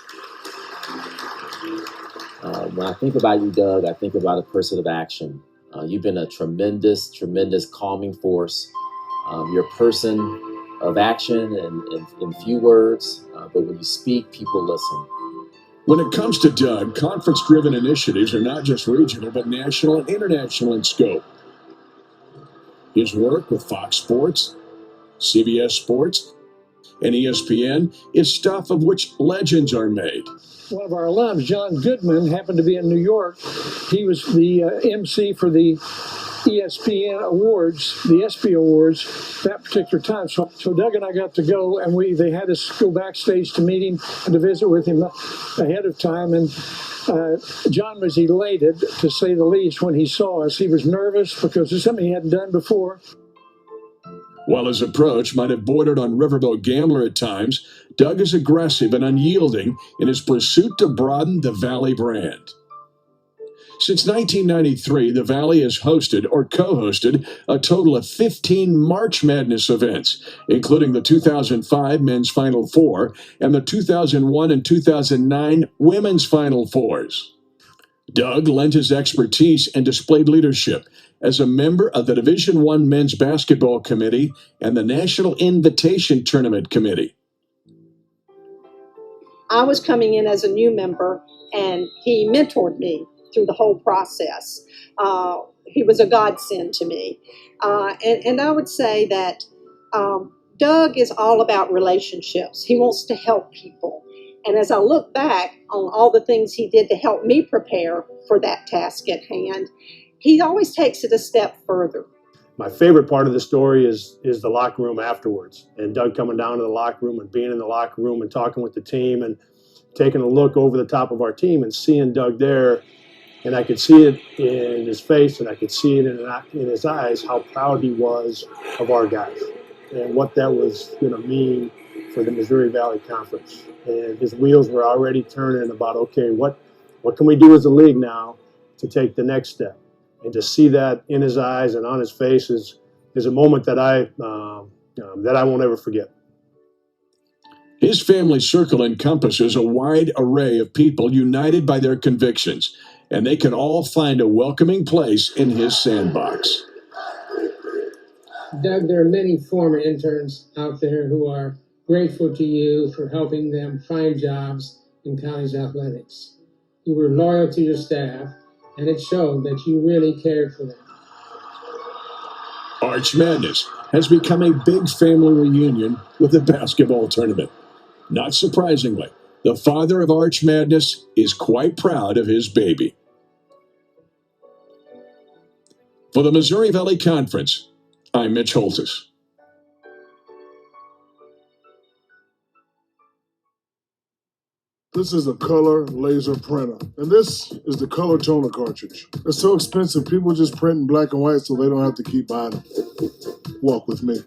When I think about you, Doug, I think about a person of action. You've been a tremendous, tremendous calming force. You're a person of action and in few words, but when you speak, people listen. When it comes to Doug, conference-driven initiatives are not just regional, but national and international in scope. His work with Fox Sports, CBS Sports, and ESPN is stuff of which legends are made. One of our alums, John Goodman, happened to be in New York. He was the MC for the ESPN Awards, the ESPY Awards, that particular time. So Doug and I got to go, and they had us go backstage to meet him and to visit with him ahead of time. And John was elated, to say the least, when he saw us. He was nervous because it's something he hadn't done before. While his approach might have bordered on riverboat gambler at times, Doug is aggressive and unyielding in his pursuit to broaden the Valley brand. Since 1993, the Valley has hosted or co-hosted a total of 15 March Madness events, including the 2005 Men's Final Four and the 2001 and 2009 Women's Final Fours. Doug lent his expertise and displayed leadership as a member of the Division I Men's Basketball Committee and the National Invitation Tournament Committee. I was coming in as a new member, and he mentored me through the whole process. He was a godsend to me. And I would say that Doug is all about relationships. He wants to help people. And as I look back on all the things he did to help me prepare for that task at hand, he always takes it a step further. My favorite part of the story is the locker room afterwards, and Doug coming down to the locker room and being in the locker room and talking with the team and taking a look over the top of our team and seeing Doug there. And I could see it in his face, and I could see it in his eyes, how proud he was of our guys and what that was going to mean for the Missouri Valley Conference. And his wheels were already turning about, okay, what can we do as a league now to take the next step? And to see that in his eyes and on his face is a moment that I won't ever forget. His family circle encompasses a wide array of people united by their convictions, and they can all find a welcoming place in his sandbox. Doug, there are many former interns out there who are grateful to you for helping them find jobs in college athletics. You were loyal to your staff, and it showed that you really cared for them. Arch Madness has become a big family reunion with the basketball tournament. Not surprisingly, the father of Arch Madness is quite proud of his baby. For the Missouri Valley Conference, I'm Mitch Holtis. This is a color laser printer, and this is the color toner cartridge. It's so expensive, people just print in black and white so they don't have to keep buying them. Walk with me.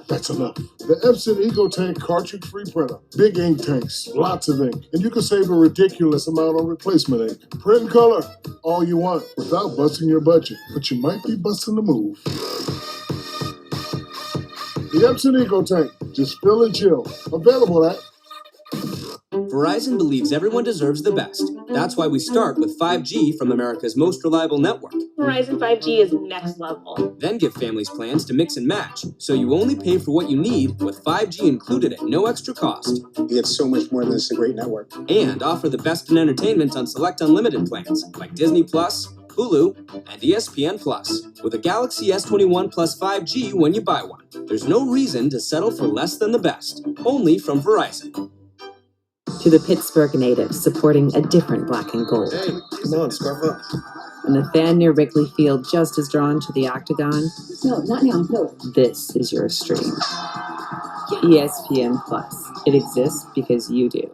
That's enough. The Epson EcoTank cartridge-free printer. Big ink tanks, lots of ink, and you can save a ridiculous amount on replacement ink. Print in color, all you want, without busting your budget, but you might be busting the move. The Epson EcoTank, just fill and chill. Available at Verizon believes everyone deserves the best. That's why we start with 5G from America's most reliable network. Verizon 5G is next level. Then give families plans to mix and match, so you only pay for what you need with 5G included at no extra cost. You get so much more than this, a great network. And offer the best in entertainment on select unlimited plans like Disney Plus, Hulu, and ESPN Plus. With a Galaxy S21 Plus 5G when you buy one. There's no reason to settle for less than the best. Only from Verizon. To the Pittsburgh natives supporting a different black and gold. Hey, come on, scarf up. And the fan near Wrigley Field just as drawn to the octagon. No, not now, no. This is your stream. ESPN Plus. It exists because you do.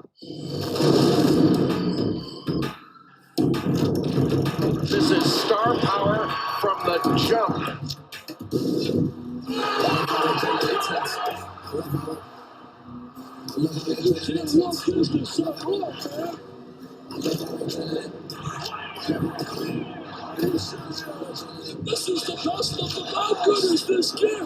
This is star power from the jump. This is the best of the bad goodies this year.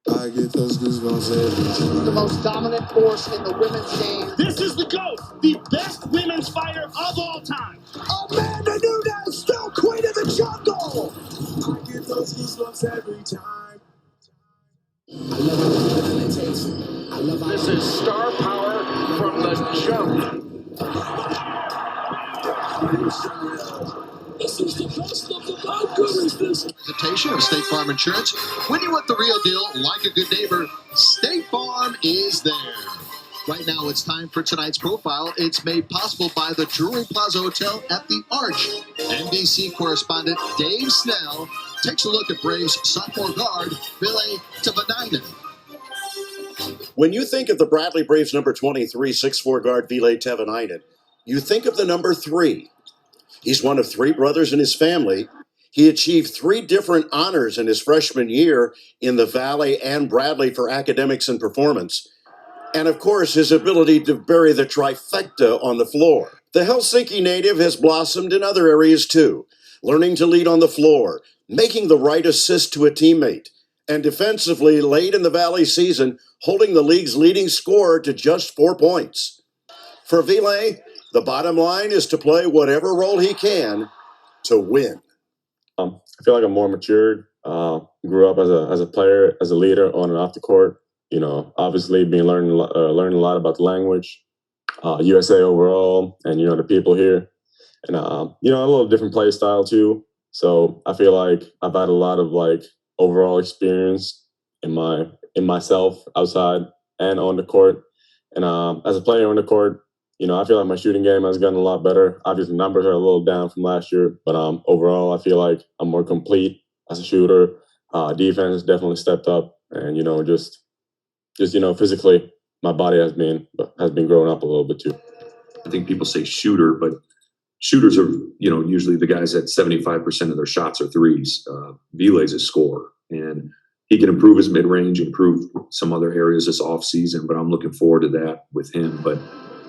I get those goosebumps every time. The most dominant force in the women's game. This is the GOAT, the best women's fighter of all time. Amanda Nunes, still queen of the jungle. I get those goosebumps every time. This is star power from the jump. This is the best of the bad goodies this year. Presentation of State Farm Insurance. When you want the real deal, like a good neighbor, State Farm is there. Right now, it's time for tonight's profile. It's made possible by the Drury Plaza Hotel at the Arch. NBC correspondent Dave Snell takes a look at Braves sophomore guard Ville Tavanainen. When you think of the Bradley Braves number 23 6'4" guard Ville Tavanainen, you think of the number 3. He's one of 3 brothers in his family. He achieved 3 different honors in his freshman year in the Valley and Bradley for academics and performance. And of course, his ability to bury the trifecta on the floor. The Helsinki native has blossomed in other areas too, learning to lead on the floor, making the right assist to a teammate, and defensively late in the Valley season, holding the league's leading scorer to just 4 points. For Ville, the bottom line is to play whatever role he can to win. I feel like I'm more matured. Grew up as a player, as a leader on and off the court. You know, obviously learning a lot about the language, USA overall, and the people here, and a little different play style too. So I feel like I've had a lot of overall experience in myself outside and on the court, and as a player on the court, I feel like my shooting game has gotten a lot better. Obviously, numbers are a little down from last year, but overall, I feel like I'm more complete as a shooter. Defense definitely stepped up, and just physically, my body has been growing up a little bit too. I think people say shooter, but shooters are usually the guys that 75% of their shots are threes. Ville's a scorer, and he can improve his mid-range, improve some other areas this offseason, but I'm looking forward to that with him. But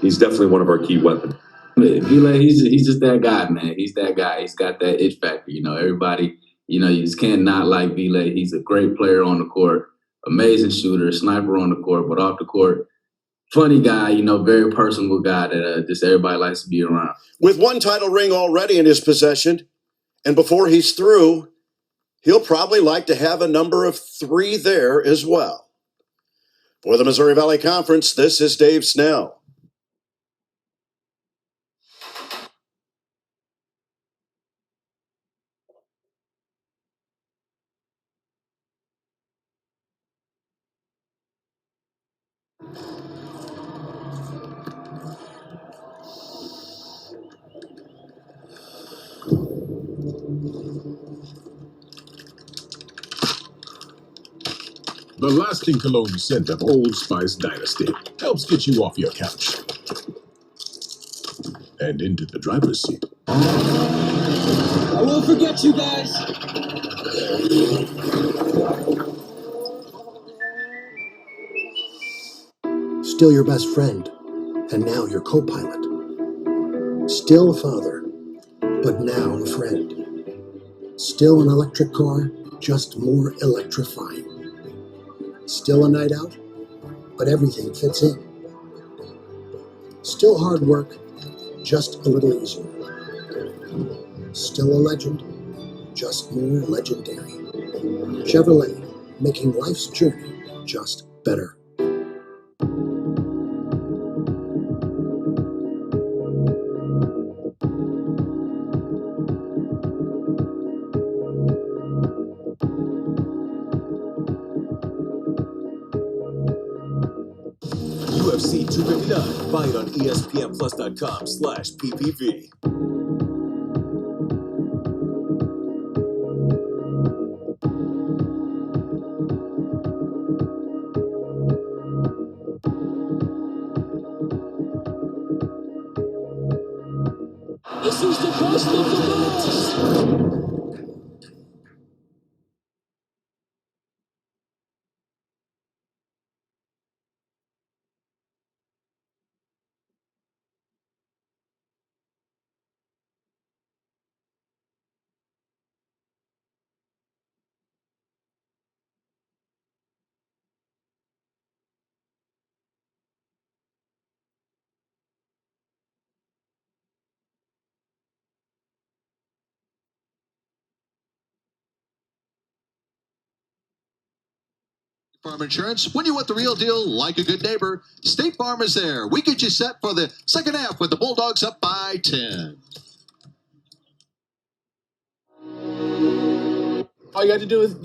he's definitely one of our key weapons. Ville, he's just that guy, man. He's that guy. He's got that it factor. Everybody, you just can't not like Ville. He's a great player on the court, amazing shooter, sniper on the court, but off the court, funny guy, very personable guy that just everybody likes to be around. With 1 title ring already in his possession, and before he's through, he'll probably like to have a number of 3 there as well. For the Missouri Valley Conference, this is Dave Snell. The lasting cologne scent of Old Spice Dynasty helps get you off your couch and into the driver's seat. I won't forget you guys. Still your best friend, and now your co-pilot. Still a father, but now a friend. Still an electric car, just more electrifying. Still a night out, but everything fits in. Still hard work, just a little easier. Still a legend, just more legendary. Chevrolet, making life's journey just better. UFC 259. Buy it on ESPNplus.com/PPV. This is the best of the best. Farm Insurance, when you want the real deal, like a good neighbor, State Farm is there. We get you set for the second half with the Bulldogs up by 10. All you got to do is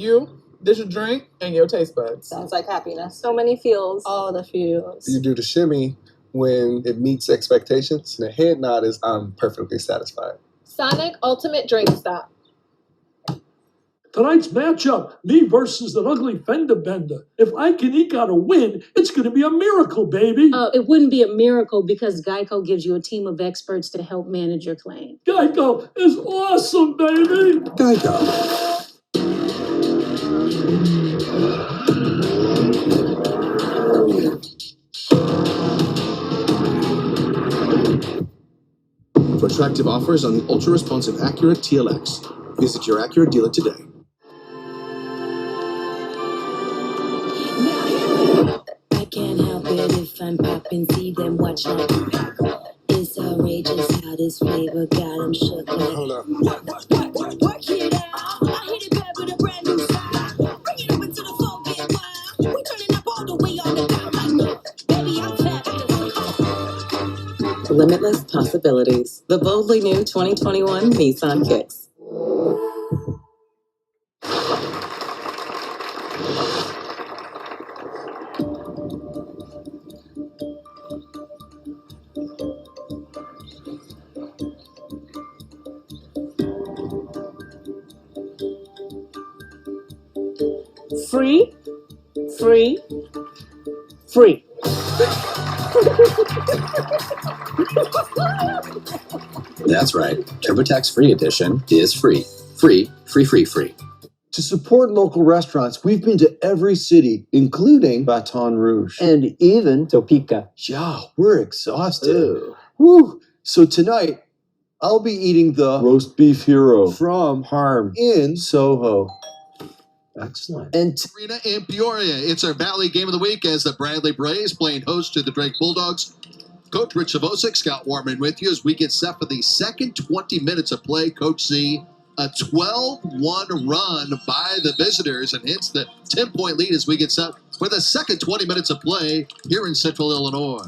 There's your drink and your taste buds. Sounds like happiness. So many feels. All the feels. You do the shimmy when it meets expectations, and the head nod is I'm perfectly satisfied. Sonic Ultimate Drink Stop. Tonight's matchup, me versus that ugly fender bender. If I can eke out a win, it's going to be a miracle, baby. It wouldn't be a miracle because Geico gives you a team of experts to help manage your claim. Geico is awesome, baby. Geico. For attractive offers on the ultra-responsive Acura TLX, visit your Acura dealer today. I can't help it if I'm popping, see them watch like it's outrageous how this flavor got them shook like. Hold up. Work it out. I hit it back with a brand new style. Bring it up into the floor, get wild. We turning up all the way on the dial like baby, I'm fabulous. Limitless possibilities. The boldly new 2021 Nissan Kicks. Free, free, free. That's right. TurboTax Free Edition is free. Free, free, free, free. To support local restaurants, we've been to every city, including Baton Rouge. And even Topeka. Yeah, we're exhausted. Ew. Woo! So tonight, I'll be eating the roast beef hero from Harm in Soho. Excellent. And Arena in Peoria. It's our Valley Game of the Week as the Bradley Braves playing host to the Drake Bulldogs. Coach Rich Savosic, Scott Warman with you as we get set for the second 20 minutes of play. Coach C, a 12-1 run by the visitors, and hence the 10-point lead as we get set for the second 20 minutes of play here in Central Illinois.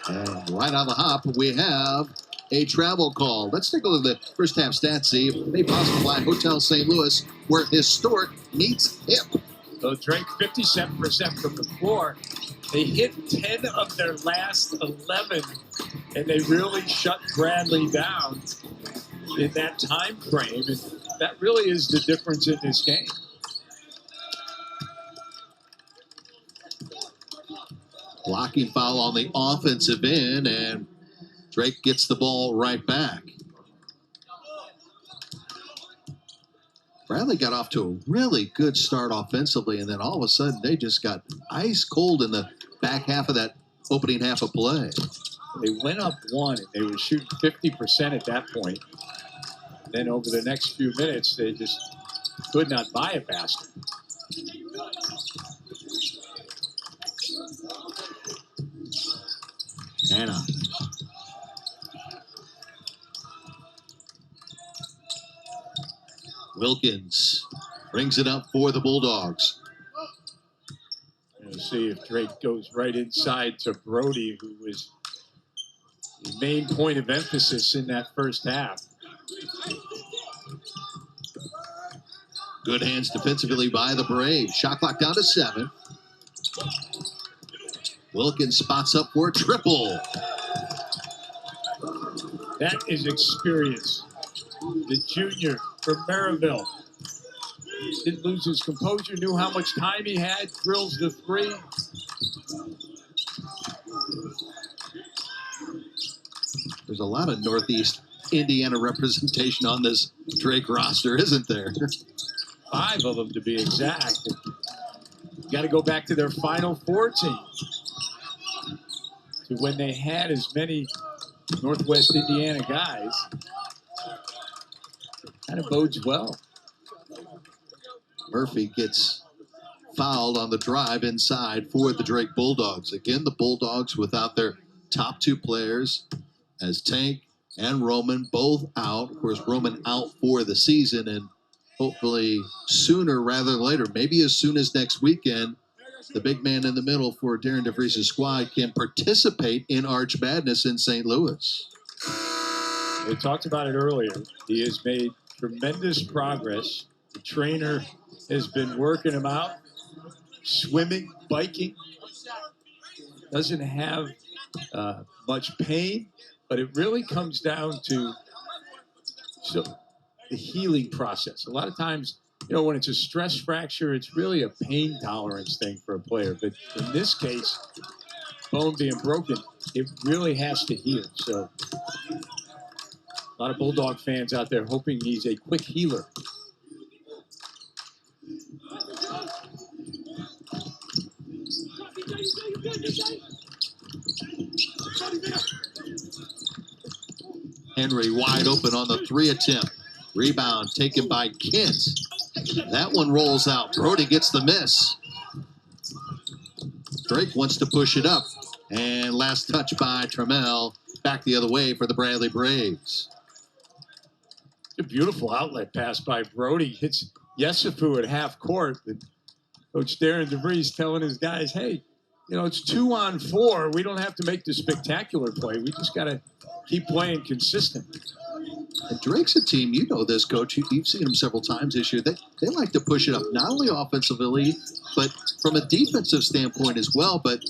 And right on the hop, we have a travel call. Let's take a look at the first half stats, see if made possible by Hotel St. Louis, where historic meets hip. So Drake 57% from the floor. They hit 10 of their last 11, and they really shut Bradley down in that time frame. And that really is the difference in this game. Blocking foul on the offensive end, and Drake gets the ball right back. Bradley got off to a really good start offensively, and then all of a sudden they just got ice cold in the back half of that opening half of play. They went up one, and they were shooting 50% at that point. Then over the next few minutes, they just could not buy a basket. Anna. Wilkins brings it up for the Bulldogs. We'll see if Drake goes right inside to Brody, who was the main point of emphasis in that first half. Good hands defensively by the Braves. Shot clock down to 7. Wilkins spots up for a triple. That is experience. The junior from Maryville didn't lose his composure, knew how much time he had, drills the three. There's a lot of Northeast Indiana representation on this Drake roster, isn't there? 5 of them to be exact. You got to go back to their Final Four team, to when they had as many Northwest Indiana guys. Kind of bodes well. Murphy gets fouled on the drive inside for the Drake Bulldogs. Again, the Bulldogs without their top 2 players, as Tank and Roman both out. Of course, Roman out for the season, and hopefully sooner rather than later, maybe as soon as next weekend, the big man in the middle for Darren DeVries' squad can participate in Arch Madness in St. Louis. We talked about it earlier. He has made tremendous progress The trainer has been working him out, swimming, biking. Doesn't have much pain, but it really comes down to the healing process. A lot of times, when it's a stress fracture, it's really a pain tolerance thing for a player. But in this case, bone being broken, it really has to heal. So a lot of Bulldog fans out there hoping he's a quick healer. Henry wide open on the 3 attempt. Rebound taken by Kent. That one rolls out. Brody gets the miss. Drake wants to push it up. And last touch by Trammell. Back the other way for the Bradley Braves. A beautiful outlet pass by Brody. Hits Yesufu at half court. But Coach Darren DeVries telling his guys, hey, it's 2 on 4. We don't have to make the spectacular play. We just got to keep playing consistent. And Drake's a team, you know this, Coach. You've seen them several times this year. They like to push it up, not only offensively, but from a defensive standpoint as well. But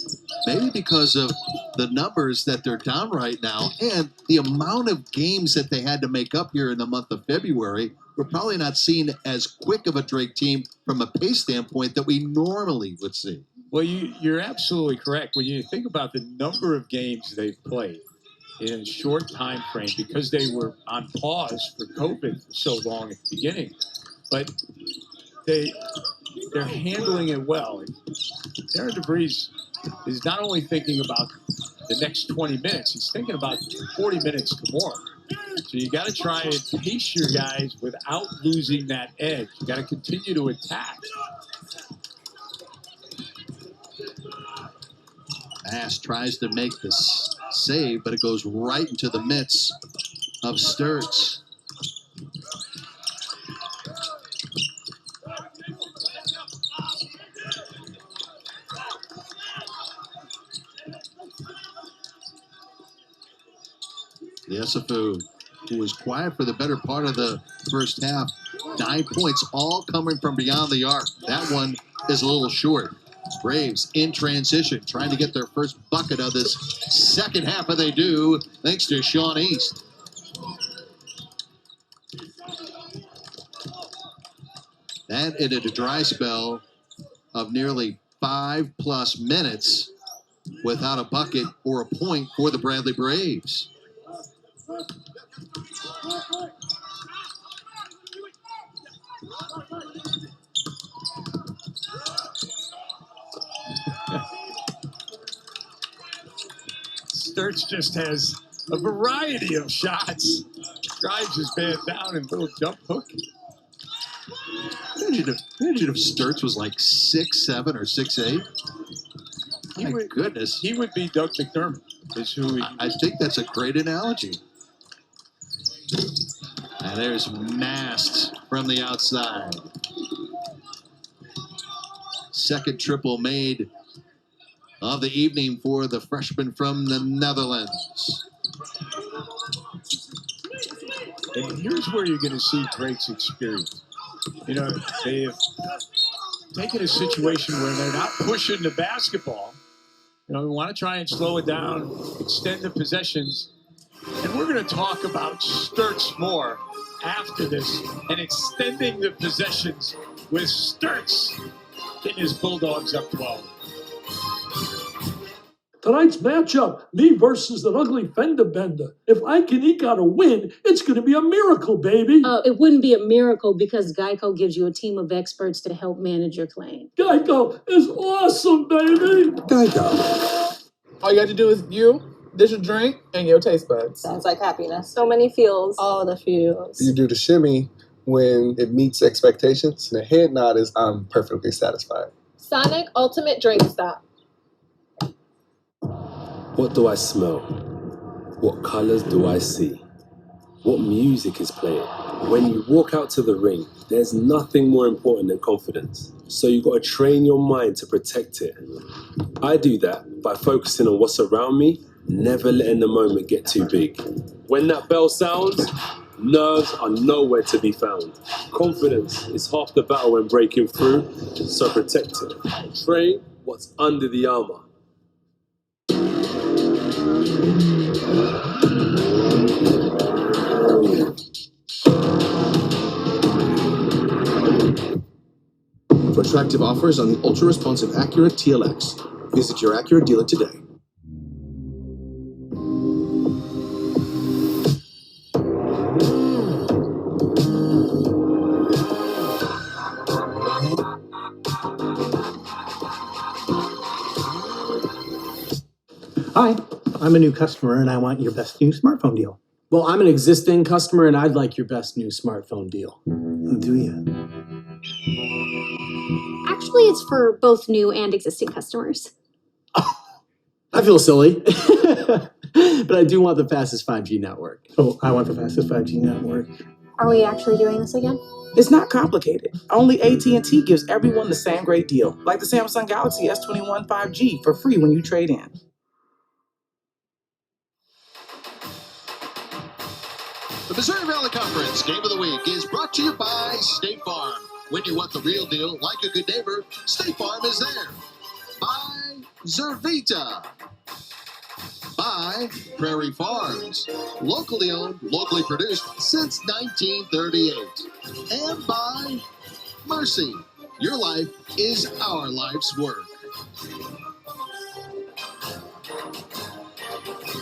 maybe because of the numbers that they're down right now and the amount of games that they had to make up here in the month of February, we're probably not seeing as quick of a Drake team from a pace standpoint that we normally would see. Well, you're absolutely correct. When you think about the number of games they've played in a short time frame, because they were on pause for COVID for so long at the beginning, but they're handling it well. Darren DeVries is not only thinking about the next 20 minutes, he's thinking about 40 minutes tomorrow. So you got to try and pace your guys without losing that edge. You got to continue to attack. Bass tries to make this save, but it goes right into the mitts of Sturts. Yesufu, who was quiet for the better part of the first half, 9 points, all coming from beyond the arc. That one is a little short. Braves in transition, trying to get their first bucket of this second half, and they do, thanks to Sean East. That ended a dry spell of nearly 5+ minutes without a bucket or a point for the Bradley Braves. Sturts just has a variety of shots. Drives his man down and little jump hook. Imagine if Sturts was like 6'7" or 6'8". My goodness. He would be Doug McDermott. I think that's a great analogy. And there's Mast from the outside. Second triple made of the evening for the freshman from the Netherlands. And here's where you're going to see Drake's experience. They have taken a situation where they're not pushing the basketball. We want to try and slow it down, extend the possessions. And we're going to talk about Sturts more after this and extending the possessions with Sturts getting his Bulldogs up 12. Tonight's matchup, me versus that ugly fender bender. If I can eke out a win, it's going to be a miracle, baby. It wouldn't be a miracle because Geico gives you a team of experts to help manage your claim. Geico is awesome, baby. Geico. All you got to do is dish a drink, and your taste buds. Sounds like happiness. So many feels. All the feels. You do the shimmy when it meets expectations, and the head nod is I'm perfectly satisfied. Sonic Ultimate Drink Stop. What do I smell? What colors do I see? What music is playing? When you walk out to the ring, there's nothing more important than confidence. So you got to train your mind to protect it. I do that by focusing on what's around me, never letting the moment get too big. When that bell sounds, Nerves are nowhere to be found. Confidence is half the battle when breaking through, so protect it. Train what's under the armor. For attractive offers on the ultra-responsive Acura TLX, visit your Acura dealer today. Hi, I'm a new customer and I want your best new smartphone deal. Well, I'm an existing customer and I'd like your best new smartphone deal. Do you? Actually, it's for both new and existing customers. I feel silly, but I do want the fastest 5G network. Oh, I want the fastest 5G network. Are we actually doing this again? It's not complicated. Only AT&T gives everyone the same great deal, like the Samsung Galaxy S21 5G for free when you trade in. The Missouri Valley Conference Game of the Week is brought to you by State Farm. When you want the real deal, like a good neighbor, State Farm is there. By Zervita. By Prairie Farms. Locally owned, locally produced since 1938. And by Mercy. Your life is our life's work.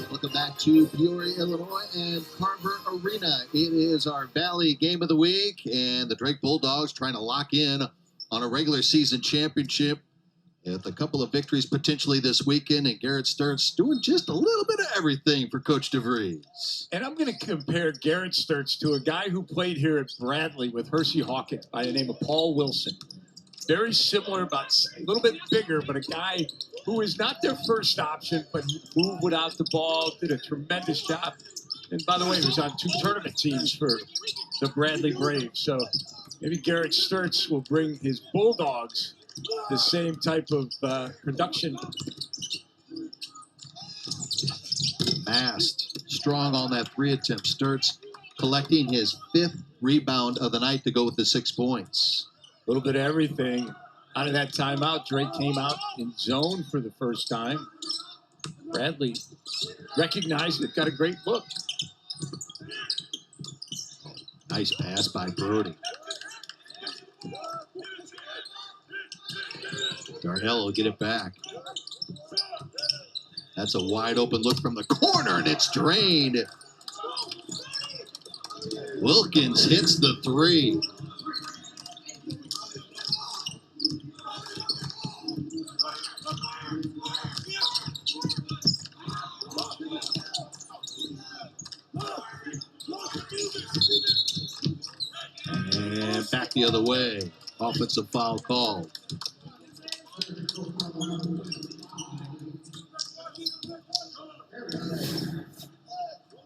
Welcome back to Peoria, Illinois, and Carver Arena. It is our Valley Game of the Week, and the Drake Bulldogs trying to lock in on a regular season championship with a couple of victories potentially this weekend, and Garrett Sturtz doing just a little bit of everything for Coach DeVries. And I'm going to compare Garrett Sturtz to a guy who played here at Bradley with Hersey Hawkins by the name of Paul Wilson. Very similar, about a little bit bigger, but a guy who is not their first option, but he moved without the ball, did a tremendous job. And by the way, he was on 2 tournament teams for the Bradley Braves. So maybe Garrett Sturtz will bring his Bulldogs the same type of production. Mast, strong on that 3 attempt. Sturtz collecting his 5th rebound of the night to go with the 6 points. A little bit of everything. Out of that timeout, Drake came out in zone for the first time. Bradley recognized it, got a great look. Nice pass by Brody. Darnell will get it back. That's a wide open look from the corner, and it's drained. Wilkins hits the 3. And back the other way. Offensive foul called.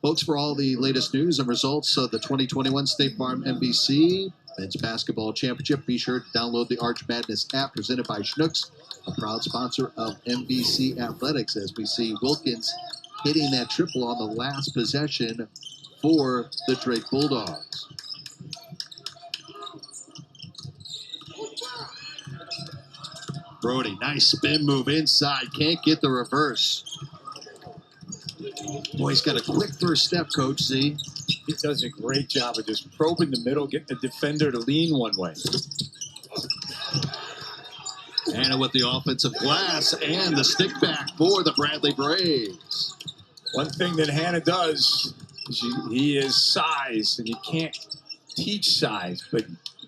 Folks, for all the latest news and results of the 2021 State Farm MVC Men's Basketball Championship, be sure to download the Arch Madness app presented by Schnucks, a proud sponsor of MVC Athletics, as we see Wilkins hitting that triple on the last possession for the Drake Bulldogs. Brody, nice spin move inside. Can't get the reverse. Boy, he's got a quick first step, Coach Z. He does a great job of just probing the middle, getting the defender to lean one way. Hannah with the offensive glass and the stick back for the Bradley Braves. One thing that Hannah does is he is size, and you can't teach size, but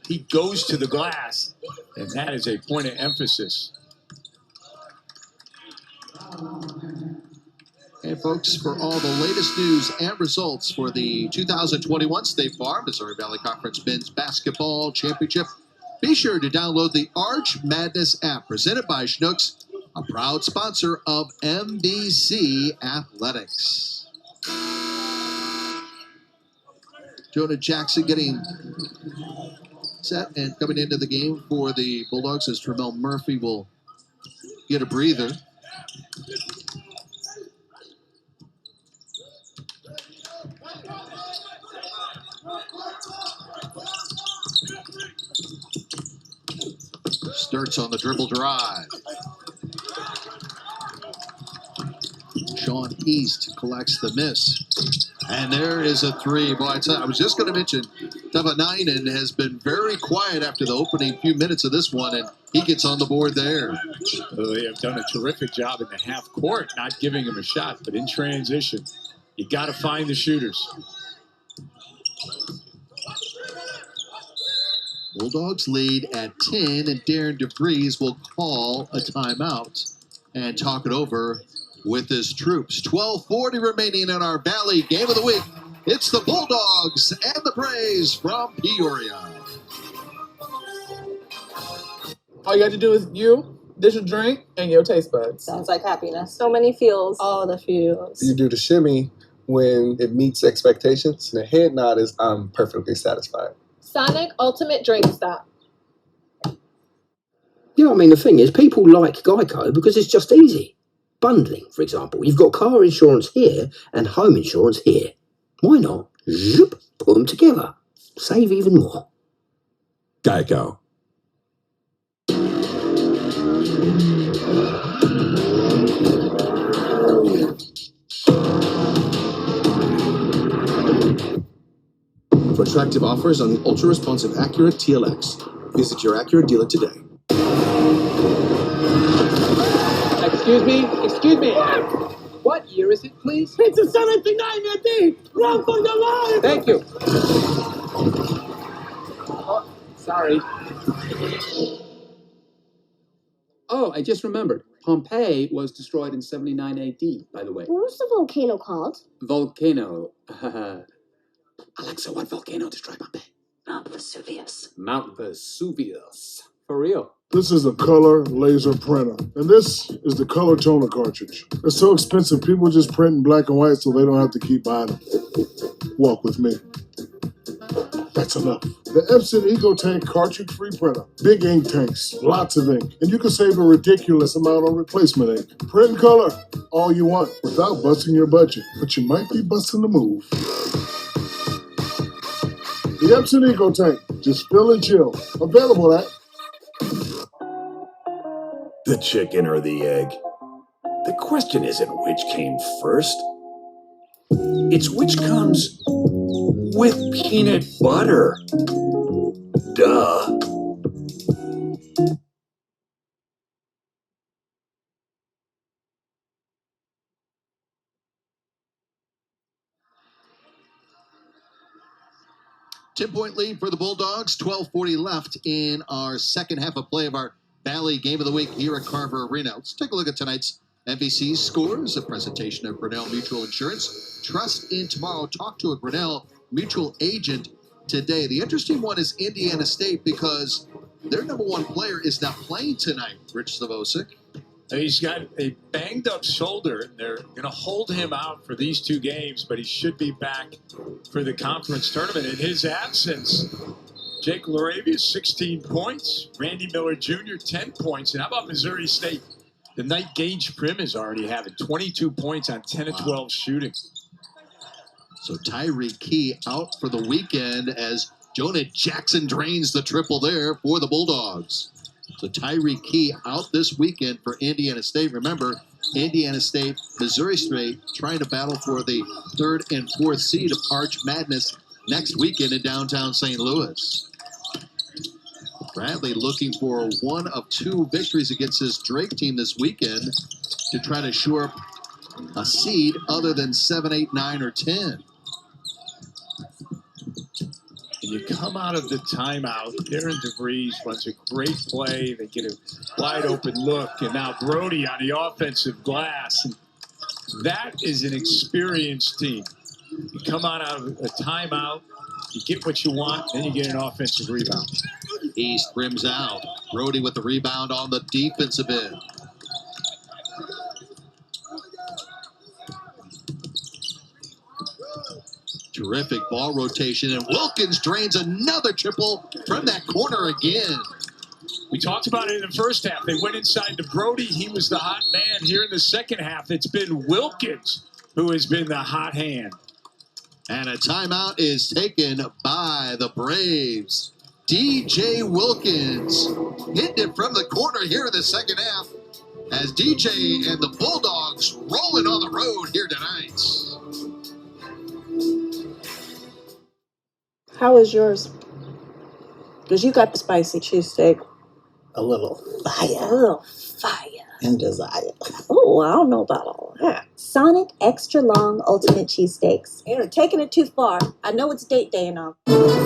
he goes to the glass, and that is a point of emphasis. And folks, for all the latest news and results for the 2021 State Farm Missouri Valley Conference Men's Basketball Championship, be sure to download the Arch Madness app presented by Schnucks, a proud sponsor of MVC Athletics. Jonah Jackson getting set and coming into the game for the Bulldogs as Tramel Murphy will get a breather. Sturts on the dribble drive. Sean East collects the miss. And there is a three. Boy, I was just going to mention, Tavanainen has been very quiet after the opening few minutes of this one, and he gets on the board there. Well, they have done a terrific job in the half court, not giving him a shot, but in transition, you got to find the shooters. Bulldogs lead at 10, and Darren DeVries will call a timeout and talk it over with his troops. 12:40 remaining in our Valley Game of the Week. It's the Bulldogs and the Braves from Peoria. All you got to do is dish a drink, and your taste buds. Sounds like happiness. So many feels. All the feels. You do the shimmy when it meets expectations, and the head nod is I'm perfectly satisfied. Sonic Ultimate Drink Stop. Yeah, I mean, the thing is, people like Geico because it's just easy. Bundling, for example. You've got car insurance here and home insurance here. Why not? Zip, put them together. Save even more. Geico. For attractive offers on the ultra-responsive Acura TLX, visit your Acura dealer today. Excuse me. What year is it, please? It's a 79, I think. Run for your life. Thank you. Oh, sorry. Oh, I just remembered. Pompeii was destroyed in 79 AD, by the way. What was the volcano called? Volcano. Alexa, what volcano destroyed Pompeii? Mount Vesuvius. Mount Vesuvius. For real. This is a color laser printer, and this is the color toner cartridge. It's so expensive, people just print in black and white so they don't have to keep buying them. Walk with me. That's enough. The Epson EcoTank cartridge-free printer. Big ink tanks, lots of ink, and you can save a ridiculous amount on replacement ink. Print in color, all you want, without busting your budget, but you might be busting the move. The Epson EcoTank, just fill and chill. Available at The chicken or the egg? The question isn't which came first. It's which comes with peanut butter. Duh. Ten-point lead for the Bulldogs. 12:40 left in our second half of play of our Valley Game of the Week here at Carver Arena. Let's take a look at tonight's MVC scores, a presentation of Grinnell Mutual Insurance. Trust in tomorrow. Talk to a Grinnell Mutual agent today. The interesting one is Indiana State because their number one player is not playing tonight, Rich Savosic. He's got a banged-up shoulder, and they're going to hold him out for these two games, but he should be back for the conference tournament. In his absence, Jake Laravius, 16 points. Randy Miller Jr., 10 points. And how about Missouri State? The night Gage Prim is already having 22 points on 10 of 12 shooting. So Tyreek Key out for the weekend as Jonah Jackson drains the triple there for the Bulldogs. So Tyreek Key out this weekend for Indiana State. Remember, Indiana State, Missouri State trying to battle for the third and fourth seed of Arch Madness next weekend in downtown St. Louis. Bradley looking for one of two victories against his Drake team this weekend to try to shore up a seed other than 7, 8, 9, or 10. And you come out of the timeout, Darren DeVries runs a great play. They get a wide open look, and now Brody on the offensive glass. And that is an experienced team. You come out of a timeout, you get what you want, then you get an offensive rebound. East rims out. Brody with the rebound on the defensive end. Terrific ball rotation, and Wilkins drains another triple from that corner again. We talked about it in the first half. They went inside to Brody. He was the hot man. Here in the second half, it's been Wilkins who has been the hot hand. And a timeout is taken by the Braves. DJ Wilkins hitting it from the corner here in the second half as DJ and the Bulldogs rolling on the road here tonight. How is yours? Because you got the spicy cheesesteak. A little fire. A little fire. And desire. Oh, I don't know about all that. Sonic Extra Long Ultimate Cheesesteaks. You're taking it too far. I know it's date day and all. Whoa.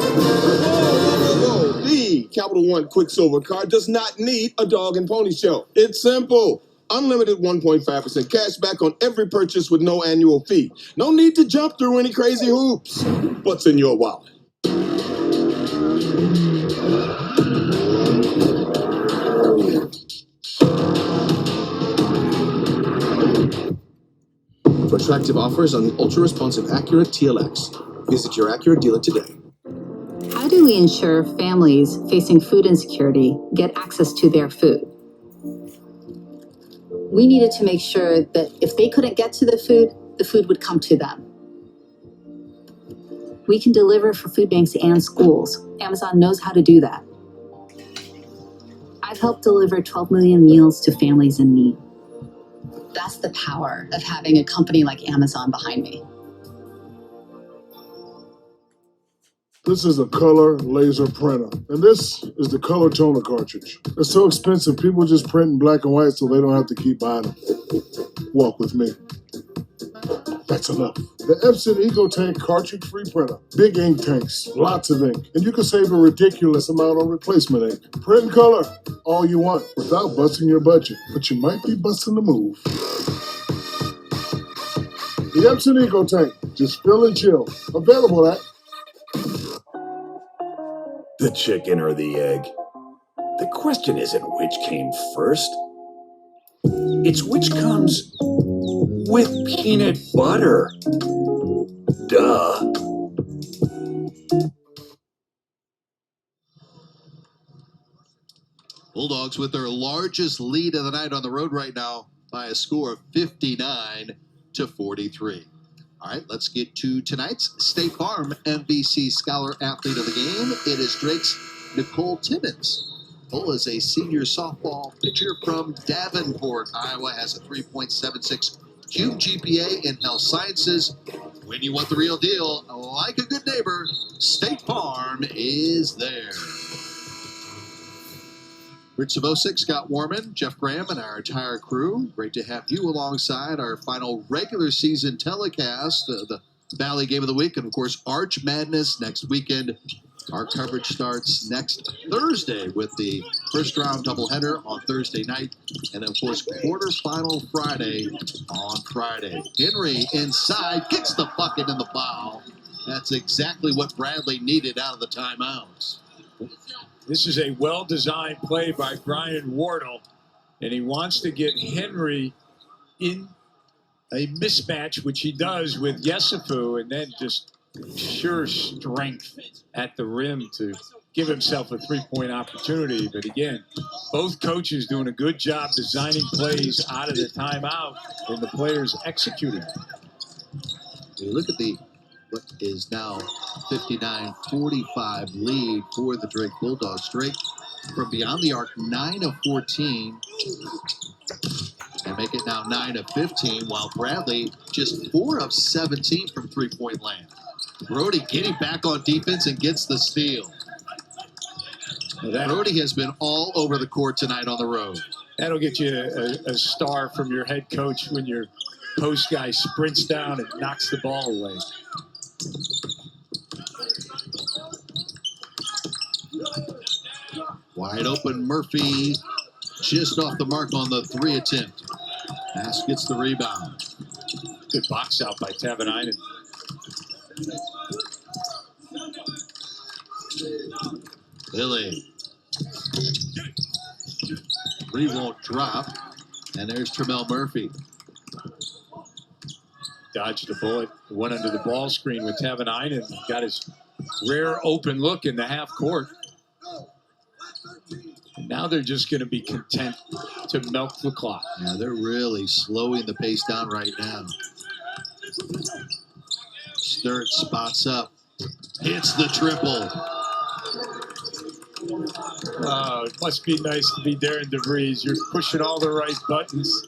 The Capital One Quicksilver card does not need a dog and pony show. It's simple. Unlimited 1.5% cash back on every purchase with no annual fee. No need to jump through any crazy hoops. What's in your wallet? For attractive offers on the ultra-responsive Acura TLX, visit your Acura dealer today. How do we ensure families facing food insecurity get access to their food? We needed to make sure that if they couldn't get to the food would come to them. We can deliver for food banks and schools. Amazon knows how to do that. I've helped deliver 12 million meals to families in need. That's the power of having a company like Amazon behind me. This is a color laser printer, and this is the color toner cartridge. It's so expensive, people just print in black and white so they don't have to keep buying them. Walk with me. That's enough. The Epson EcoTank cartridge-free printer. Big ink tanks, lots of ink, and you can save a ridiculous amount on replacement ink. Print in color, all you want, without busting your budget, but you might be busting the move. The Epson EcoTank, just fill and chill. Available at The chicken or the egg? The question isn't which came first. It's which comes with peanut butter. Duh. Bulldogs with their largest lead of the night on the road right now by a score of 59-43. All right, let's get to tonight's State Farm MVC Scholar Athlete of the Game. It is Drake's Nicole Timmons. Nicole is a senior softball pitcher from Davenport, Iowa, has a 3.76 cube GPA in health sciences. When you want the real deal, like a good neighbor, State Farm is there. Rich Savosic, Scott Warman, Jeff Graham, and our entire crew. Great to have you alongside our final regular season telecast, the Valley Game of the Week, and of course, Arch Madness next weekend. Our coverage starts next Thursday with the first round doubleheader on Thursday night, and of course, quarterfinal Friday on Friday. Henry inside, gets the bucket in the foul. That's exactly what Bradley needed out of the timeouts. This is a well-designed play by Brian Wardle, and he wants to get Henry in a mismatch, which he does with Yesufu, and then just sure strength at the rim to give himself a three-point opportunity. But again, both coaches doing a good job designing plays out of the timeout, and the players executing. You look at what is now 59-45 lead for the Drake Bulldogs. Drake from beyond the arc, 9 of 14, and make it now 9 of 15, while Bradley just 4 of 17 from three-point land. Brody getting back on defense and gets the steal. Brody has been all over the court tonight on the road. That'll get you a star from your head coach when your post guy sprints down and knocks the ball away. Wide open Murphy, just off the mark on the three attempt. Pass gets the rebound. Good box out by Tavanainen. Billy. Three won't drop. And there's Tremel Murphy. Dodged a bullet. Went under the ball screen with Tavanainen. Got his rare open look in the half court. And now they're just going to be content to milk the clock. Yeah, they're really slowing the pace down right now. Sturt spots up. Hits the triple. Oh, it must be nice to be Darren DeVries. You're pushing all the right buttons.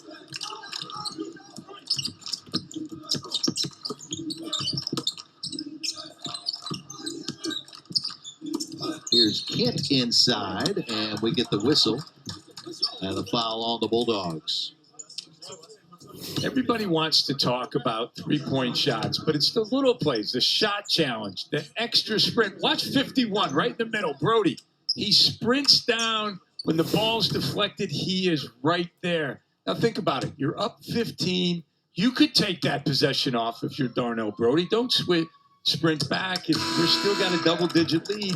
Here's Kent inside, and we get the whistle and the foul on the Bulldogs. Everybody wants to talk about three-point shots, but it's the little plays, the shot challenge, the extra sprint. Watch 51 right in the middle, Brody. He sprints down. When the ball's deflected, he is right there. Now think about it. You're up 15. You could take that possession off if you're Darnell Brody. Don't sprint back. You're still got a double-digit lead.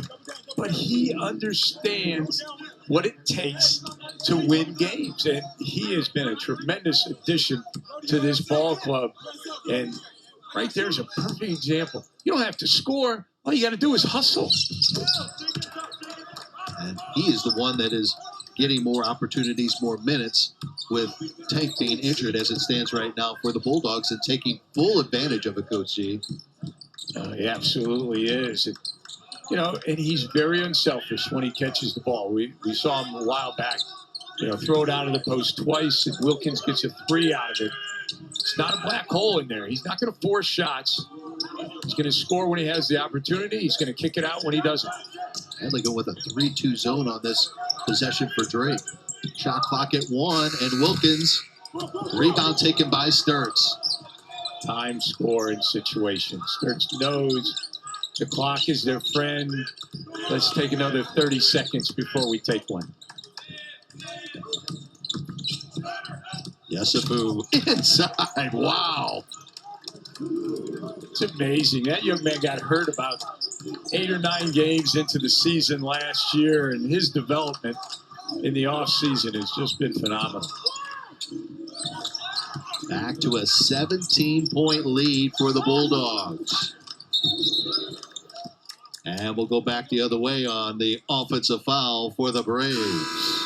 But he understands what it takes to win games. And he has been a tremendous addition to this ball club. And right there's a perfect example. You don't have to score. All you got to do is hustle. And he is the one that is getting more opportunities, more minutes, with Tank being injured as it stands right now for the Bulldogs and taking full advantage of it, Coach G. He absolutely is. And he's very unselfish when he catches the ball. We saw him a while back, throw it out of the post twice, and Wilkins gets a 3 out of it. It's not a black hole in there. He's not going to force shots. He's going to score when he has the opportunity. He's going to kick it out when he doesn't. And they go with a 3-2 zone on this possession for Drake. Shot clock at 1, and Wilkins, rebound taken by Sturts. Time scoring situation. Sturts knows the clock is their friend. Let's take another 30 seconds before we take one. Yesafu inside. Wow. It's amazing. That young man got hurt about 8 or 9 games into the season last year, and his development in the offseason has just been phenomenal. Back to a 17-point lead for the Bulldogs. And we'll go back the other way on the offensive foul for the Braves.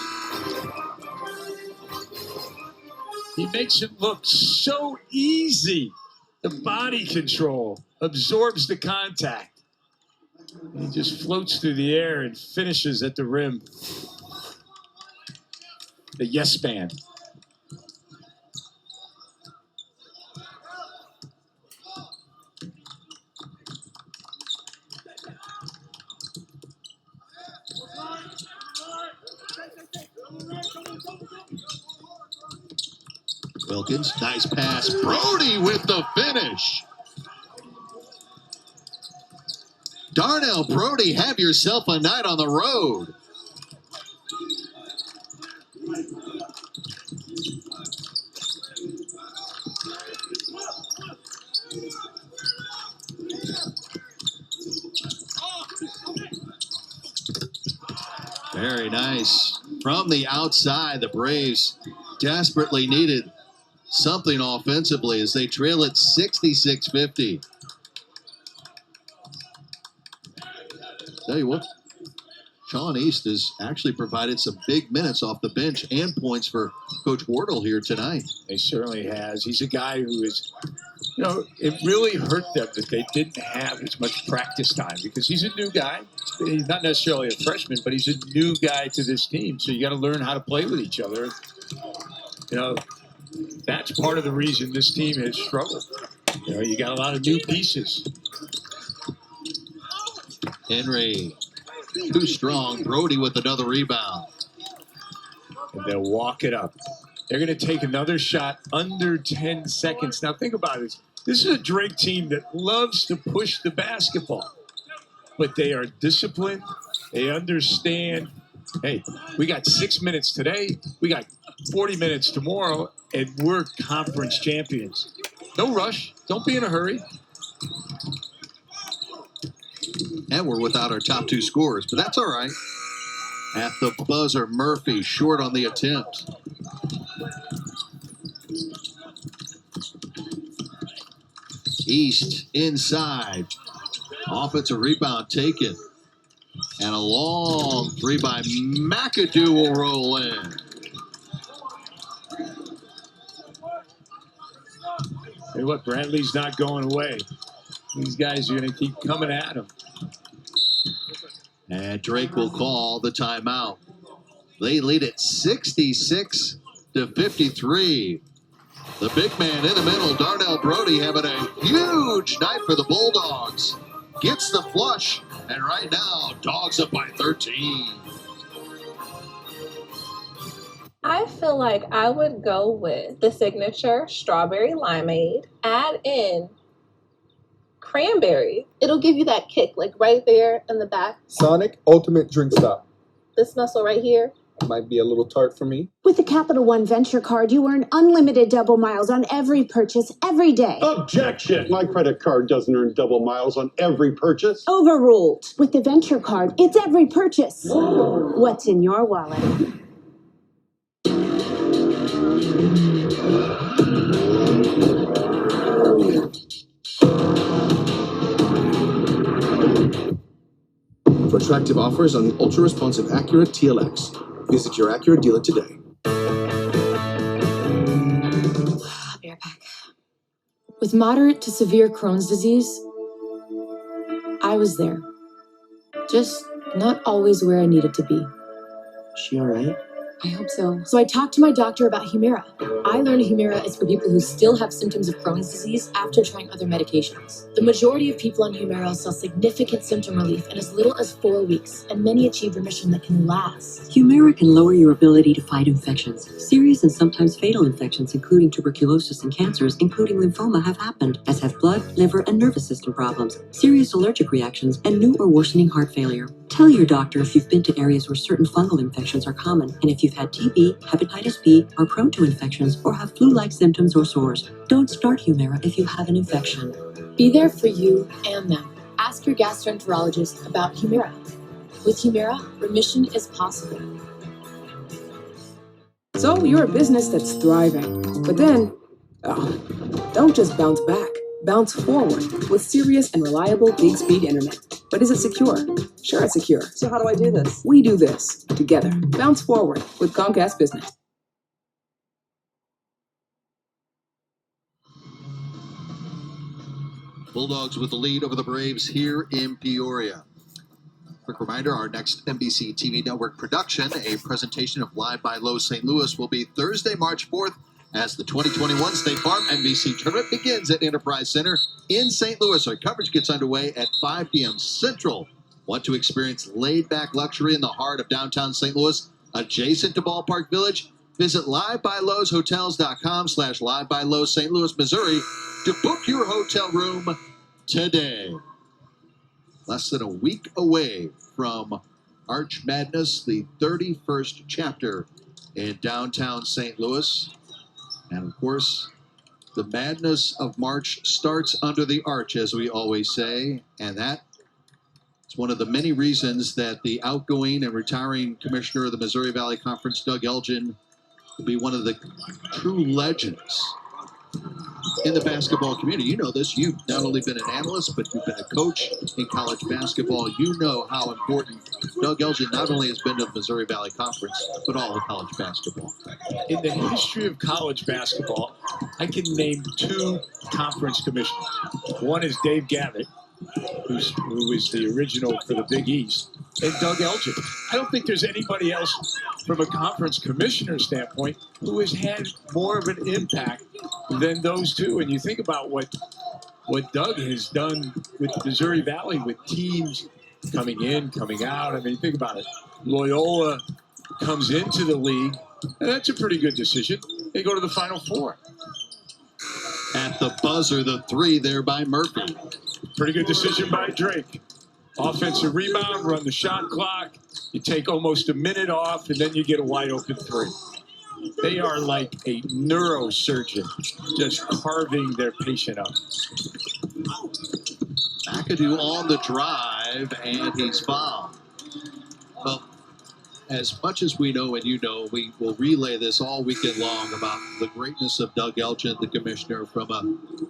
He makes it look so easy. The body control absorbs the contact. He just floats through the air and finishes at the rim. The yes man. Wilkins, nice pass. Brody with the finish. Darnell Brody, have yourself a night on the road. Very nice. From the outside, the Braves desperately needed something offensively as they trail it 66-50. Tell you what, Sean East has actually provided some big minutes off the bench and points for Coach Wardle here tonight. He certainly has. He's a guy who is, it really hurt them that they didn't have as much practice time because he's a new guy. He's not necessarily a freshman, but he's a new guy to this team. So you got to learn how to play with each other. That's part of the reason this team has struggled. You got a lot of new pieces. Henry, too strong. Brody with another rebound. And they'll walk it up. They're going to take another shot under 10 seconds. Now think about this. This is a Drake team that loves to push the basketball. But they are disciplined. They understand, hey, we got 6 minutes today. We got 40 minutes tomorrow. And we're conference champions. No rush. Don't be in a hurry. And we're without our top 2 scorers, but that's all right. At the buzzer, Murphy short on the attempt. East inside. Offensive rebound taken. And a long 3 by McAdoo will roll in. Hey, look, Bradley's not going away. These guys are going to keep coming at him. And Drake will call the timeout. They lead it 66-53. The big man in the middle, Darnell Brody, having a huge night for the Bulldogs. Gets the flush, and right now, Dogs up by 13. I feel like I would go with the signature strawberry limeade. Add in cranberry. It'll give you that kick, like right there in the back. Sonic Ultimate Drink Stop. This muscle right here. It might be a little tart for me. With the Capital One Venture Card, you earn unlimited double miles on every purchase every day. Objection! My credit card doesn't earn double miles on every purchase. Overruled. With the Venture Card, it's every purchase. What's in your wallet? For attractive offers on the ultra-responsive Acura TLX, visit your Acura dealer today. I'll be right back. With moderate to severe Crohn's disease, I was there. Just not always where I needed to be. Is she all right? I hope so. So I talked to my doctor about Humira. I learned Humira is for people who still have symptoms of Crohn's disease after trying other medications. The majority of people on Humira saw significant symptom relief in as little as 4 weeks, and many achieved remission that can last. Humira can lower your ability to fight infections. Serious and sometimes fatal infections, including tuberculosis and cancers, including lymphoma, have happened, as have blood, liver, and nervous system problems, serious allergic reactions, and new or worsening heart failure. Tell your doctor if you've been to areas where certain fungal infections are common, and if you've had TB, hepatitis B, are prone to infections, or have flu-like symptoms or sores. Don't start Humira if you have an infection. Be there for you and them. Ask your gastroenterologist about Humira. With Humira, remission is possible. So you're a business that's thriving, but then, don't just bounce back. Bounce forward with serious and reliable big speed internet. But is it secure? Sure, it's secure. So how do I do this? We do this together. Bounce forward with Comcast Business. Bulldogs with the lead over the Braves here in Peoria. Quick reminder, our next NBC TV Network production, a presentation of Live by Lowe's St. Louis, will be Thursday, March 4th, as the 2021 State Farm NBC tournament begins at Enterprise Center in St. Louis. Our coverage gets underway at 5 p.m. Central. Want to experience laid-back luxury in the heart of downtown St. Louis, adjacent to Ballpark Village? Visit livebyloweshotels.com/Live by Lowe's St. Louis, Missouri to book your hotel room today. Less than a week away from Arch Madness, the 31st chapter in downtown St. Louis. And of course, the madness of March starts under the arch, as we always say. And that is one of the many reasons that the outgoing and retiring commissioner of the Missouri Valley Conference, Doug Elgin, will be one of the true legends in the basketball community. You know this. You've not only been an analyst, but you've been a coach in college basketball. You know how important Doug Elgin not only has been to the Missouri Valley Conference, but all of college basketball. In the history of college basketball, I can name 2 conference commissioners. One is Dave Gavitt, who was the original for the Big East, and Doug Elgin. I don't think there's anybody else from a conference commissioner standpoint who has had more of an impact than those 2. And you think about what Doug has done with the Missouri Valley, with teams coming in, coming out. I mean, think about it. Loyola comes into the league, and that's a pretty good decision. They go to the Final Four. At the buzzer, the 3 there by Murphy. Pretty good decision by Drake. Offensive rebound, run the shot clock. You take almost a minute off, and then you get a wide open 3. They are like a neurosurgeon, just carving their patient up. McAdoo on the drive, and he's fouled. Well, as much as we know and you know, we will relay this all weekend long about the greatness of Doug Elgin, the commissioner, from a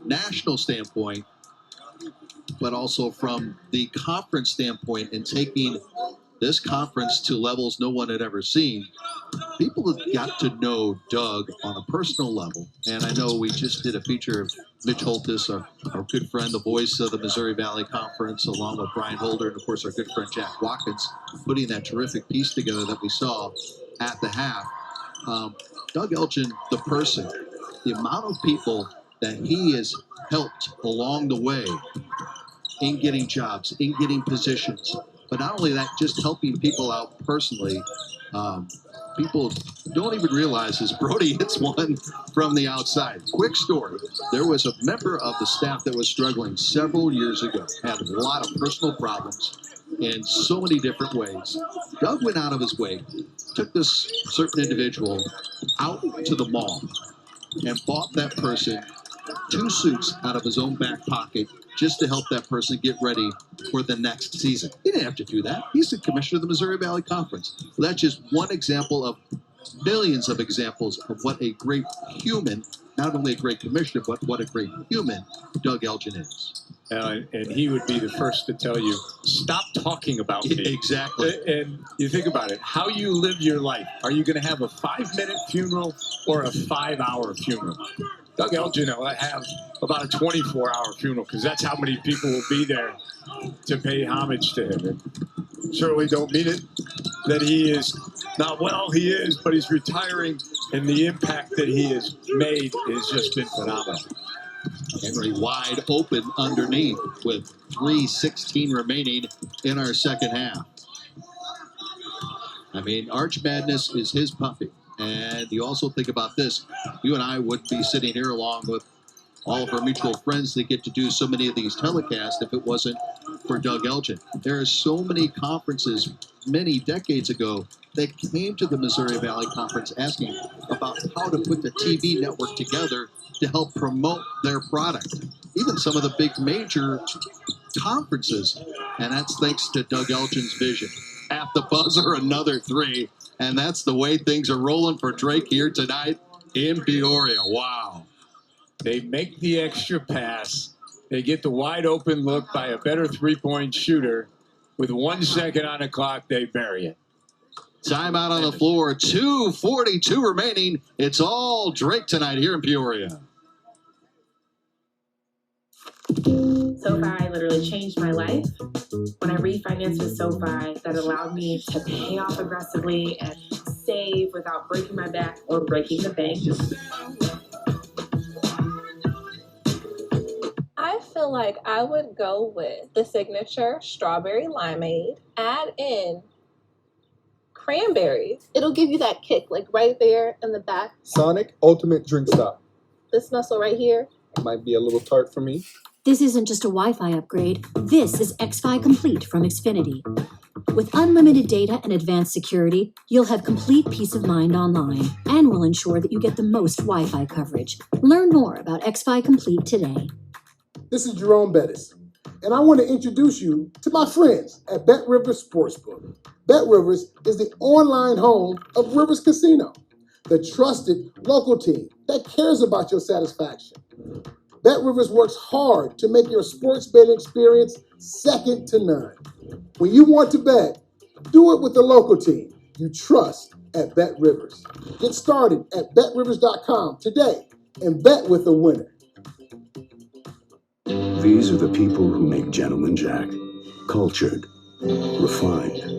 national standpoint, but also from the conference standpoint, and taking this conference to levels no one had ever seen. People have got to know Doug on a personal level. And I know we just did a feature of Mitch Holtis, our good friend, the voice of the Missouri Valley Conference, along with Brian Holder, and of course our good friend Jack Watkins, putting that terrific piece together that we saw at the half. Doug Elgin, the person, the amount of people that he has helped along the way in getting jobs, in getting positions. But not only that, just helping people out personally. People don't even realize is Brody hits one from the outside. Quick story. There was a member of the staff that was struggling several years ago, had a lot of personal problems in so many different ways. Doug went out of his way, took this certain individual out to the mall and bought that person 2 suits out of his own back pocket just to help that person get ready for the next season. He didn't have to do that. He's the commissioner of the Missouri Valley Conference. Well, that's just one example of millions of examples of what a great human, not only a great commissioner, but what a great human Doug Elgin is. And he would be the first to tell you, stop talking about me. Exactly. And you think about it, how you live your life. Are you going to have a 5-minute funeral or a 5-hour funeral? Doug Elgin will have about a 24-hour funeral because that's how many people will be there to pay homage to him. And certainly don't mean it that he is not well, he is, but he's retiring, and the impact that he has made has just been phenomenal. Henry wide open underneath with 3:16 remaining in our second half. I mean, Arch Madness is his puppy. And you also think about this. You and I wouldn't be sitting here along with all of our mutual friends that get to do so many of these telecasts if it wasn't for Doug Elgin. There are so many conferences many decades ago that came to the Missouri Valley Conference asking about how to put the TV network together to help promote their product. Even some of the big major conferences. And that's thanks to Doug Elgin's vision. At the buzzer, another 3. And that's the way things are rolling for Drake here tonight in Peoria. Wow. They make the extra pass. They get the wide open look by a better 3-point shooter. With 1 second on the clock, they bury it. Timeout on the floor. 2:42 remaining. It's all Drake tonight here in Peoria. SoFi literally changed my life. When I refinanced with SoFi, that allowed me to pay off aggressively and save without breaking my back or breaking the bank. I feel like I would go with the signature strawberry limeade. Add in cranberries. It'll give you that kick, like right there in the back. Sonic Ultimate Drink Stop. This muscle right here. It might be a little tart for me. This isn't just a Wi-Fi upgrade. This is XFi Complete from Xfinity. With unlimited data and advanced security, you'll have complete peace of mind online and will ensure that you get the most Wi-Fi coverage. Learn more about XFi Complete today. This is Jerome Bettis, and I want to introduce you to my friends at Bet Rivers Sportsbook. Bet Rivers is the online home of Rivers Casino, the trusted local team that cares about your satisfaction. Bet Rivers works hard to make your sports betting experience second to none. When you want to bet, do it with the local team you trust at Bet Rivers. Get started at betrivers.com today and bet with a winner. These are the people who make Gentleman Jack. Cultured, refined.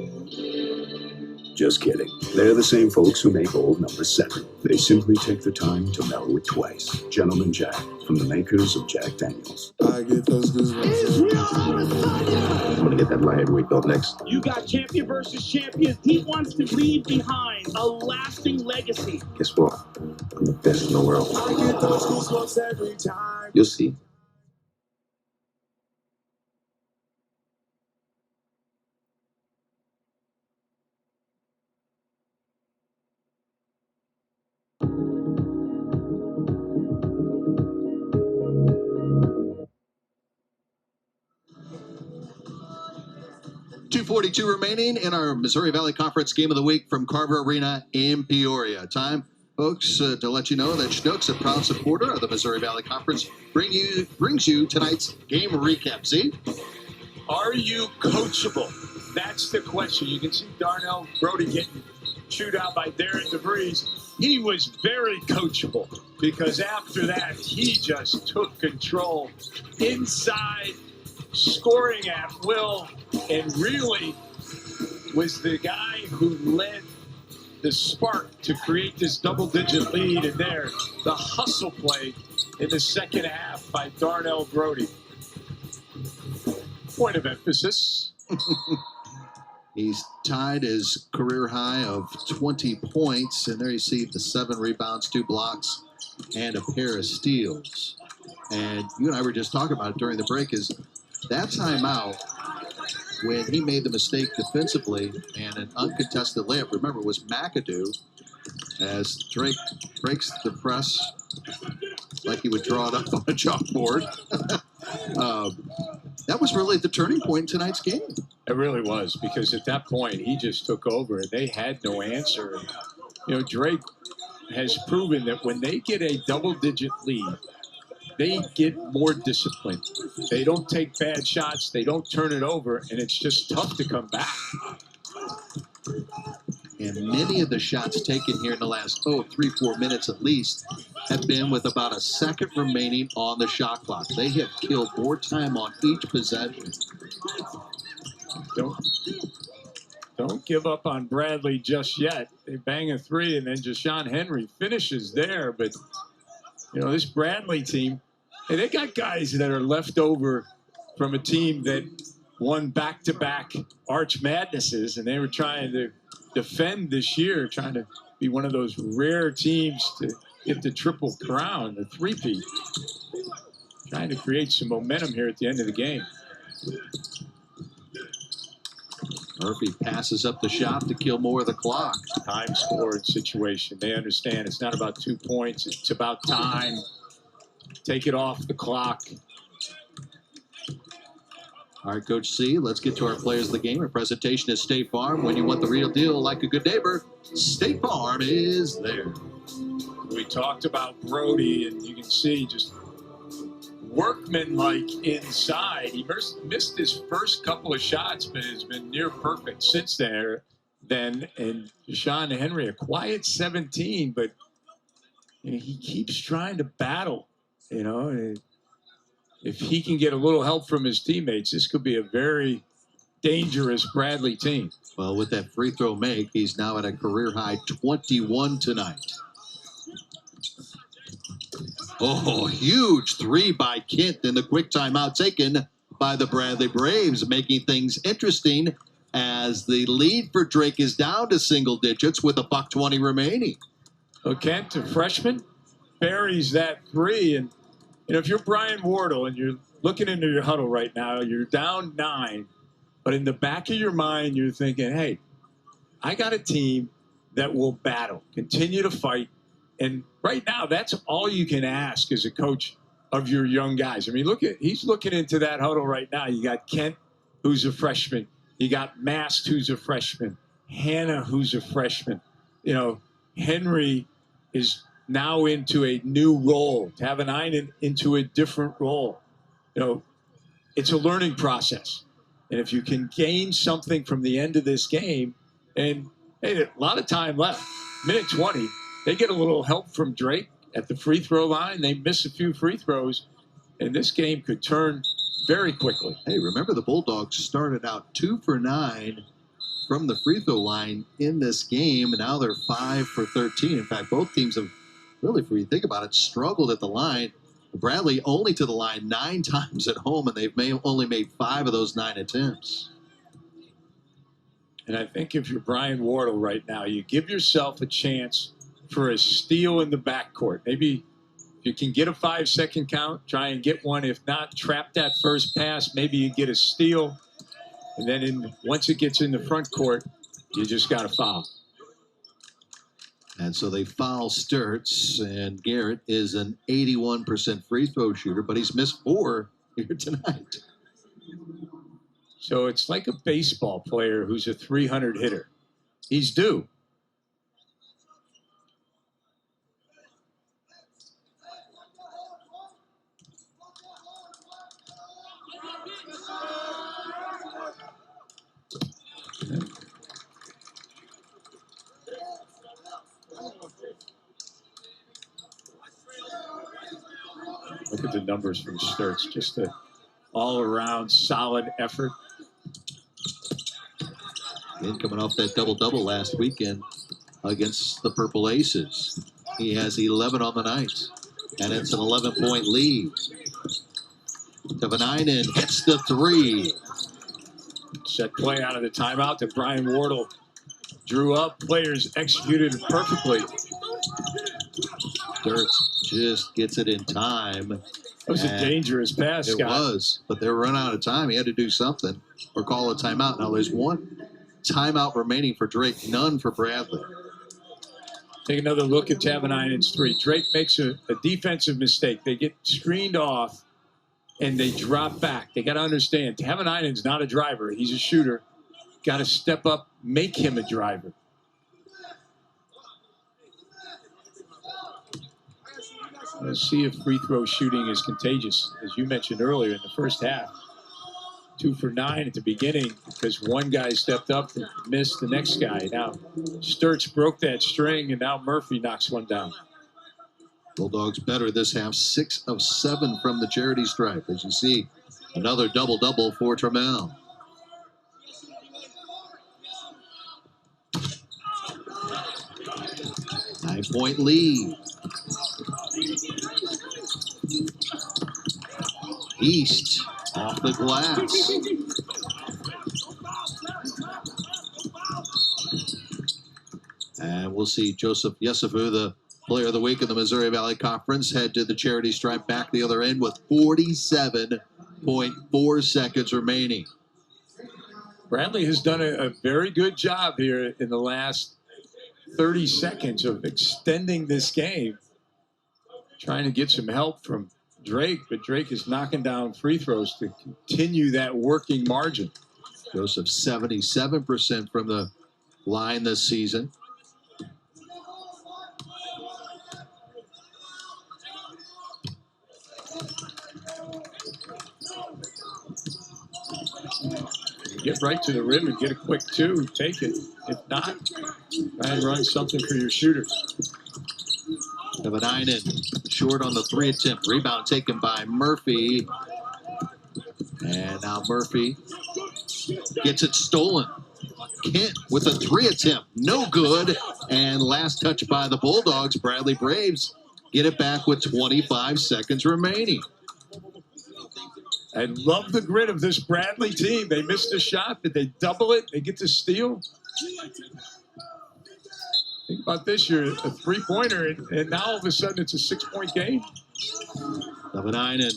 Just kidding. They're the same folks who make Old Number 7. They simply take the time to mellow it twice. Gentleman Jack, from the makers of Jack Daniels. I get those goosebumps. Want to get that lightweight belt next? You got champion versus champion. He wants to leave behind a lasting legacy. Guess what? I'm the best in the world. I get those goosebumps every time. You'll see. .242 remaining in our Missouri Valley Conference Game of the Week from Carver Arena in Peoria. Time, folks, to let you know that Schnucks, a proud supporter of the Missouri Valley Conference, brings you tonight's game recap. See? Are you coachable? That's the question. You can see Darnell Brody getting chewed out by Darren DeVries. He was very coachable because after that, he just took control inside, scoring at will, and really was the guy who led the spark to create this double-digit lead, and there, the hustle play in the second half by Darnell Brody. Point of emphasis. He's tied his career high of 20 points, and there you see the 7 rebounds, 2 blocks, and a pair of steals. And you and I were just talking about it during the break, is that timeout when he made the mistake defensively and an uncontested layup, remember, was McAdoo, as Drake breaks the press like he would draw it up on a chalkboard. That was really the turning point in tonight's game. It really was, because at that point, he just took over, and they had no answer. And, you know, Drake has proven that when they get a double-digit lead, they get more disciplined. They don't take bad shots. They don't turn it over, and it's just tough to come back. And many of the shots taken here in the last, 3-4 minutes at least, have been with about a second remaining on the shot clock. They have killed more time on each possession. Don't give up on Bradley just yet. They bang a 3, and then Jashawn Henry finishes there. But, you know, this Bradley team, hey, they got guys that are left over from a team that won back-to-back Arch Madnesses, and they were trying to defend this year, trying to be one of those rare teams to get the triple crown, the three-peat. Trying to create some momentum here at the end of the game. Murphy passes up the shot to kill more of the clock. Time scored situation. They understand it's not about 2 points. It's about time. Take it off the clock. All right, Coach C, let's get to our players of the game. Our presentation is State Farm. When you want the real deal like a good neighbor, State Farm is there. We talked about Brody, and you can see just workmanlike inside. He missed his first couple of shots, but has been near perfect since then. And Jashawn Henry, a quiet 17, but you know, he keeps trying to battle. You know, and if he can get a little help from his teammates, this could be a very dangerous Bradley team. Well, with that free throw make, he's now at a career high 21 tonight. Oh, huge 3 by Kent in the quick timeout taken by the Bradley Braves, making things interesting as the lead for Drake is down to single digits with a $1:20 remaining. So Kent, a freshman, buries that 3. And, you know, if you're Brian Wardle and you're looking into your huddle right now, you're down 9. But in the back of your mind, you're thinking, hey, I got a team that will battle, continue to fight. And right now, that's all you can ask as a coach of your young guys. I mean, he's looking into that huddle right now. You got Kent, who's a freshman. You got Mast, who's a freshman. Hannah, who's a freshman. You know, Henry is now into a new role. Tavanainen into a different role. You know, it's a learning process. And if you can gain something from the end of this game, and hey, a lot of time left, minute 20, they get a little help from Drake at the free throw line. They miss a few free throws, and this game could turn very quickly. Hey, remember the Bulldogs started out 2 for 9 from the free throw line in this game, and now they're 5 for 13. In fact, both teams have really, if you think about it, struggled at the line. Bradley only to the line 9 times at home, and they've only made 5 of those 9 attempts. And I think if you're Brian Wardle right now, you give yourself a chance for a steal in the backcourt. Maybe if you can get a 5-second count, try and get one. If not, trap that first pass. Maybe you get a steal. And then once it gets in the front court, you just got to foul. And so they foul Sturts, and Garrett is an 81% free throw shooter, but he's missed 4 here tonight. So it's like a baseball player who's a 300 hitter. He's due. Look at the numbers from Sturts. Just an all-around solid effort. And coming off that double-double last weekend. against the Purple Aces. He has 11 on the night, and it's an 11-point lead. Devanainen hits the three. Set play out of the timeout that Brian Wardle drew up. Players executed perfectly. Sturts just gets it in time. That was a dangerous pass, It Scott. was, but they were running out of time. He had to do something or call a timeout. Now there's one timeout remaining for Drake, none for Bradley. Take another look at Tavanainen's three. Drake makes a defensive mistake. They get screened off, and they drop back. They got to understand, Tavanainen's not a driver. He's a shooter. Got to step up, make him a driver. Let's see if free throw shooting is contagious, as you mentioned earlier in the first half. 2 for 9 at the beginning because one guy stepped up and missed the next guy. Now Sturts broke that string, and now Murphy knocks one down. Bulldogs better this half, 6 of 7 from the charity stripe. As you see, another double-double for Trammell. Nine-point lead. East off the glass. And we'll see Joseph Yesufu, the player of the week in the Missouri Valley Conference, head to the charity stripe back the other end with 47.4 seconds remaining. Bradley has done a very good job here in the last 30 seconds of extending this game, trying to get some help from Drake, but Drake is knocking down free throws to continue that working margin. Joseph 77% from the line this season. Get right to the rim and get a quick two. Take it. If not, try and run something for your shooters. Devanainen short on the 3 attempt. Rebound taken by Murphy. And now Murphy gets it stolen. Kent with a 3 attempt. No good. And last touch by the Bulldogs. Bradley Braves get it back with 25 seconds remaining. I love the grit of this Bradley team. They missed a shot. Did they double it? They get to steal. Think about this. You're a three-pointer, and now all of a sudden it's a 6-point game. Devanainen.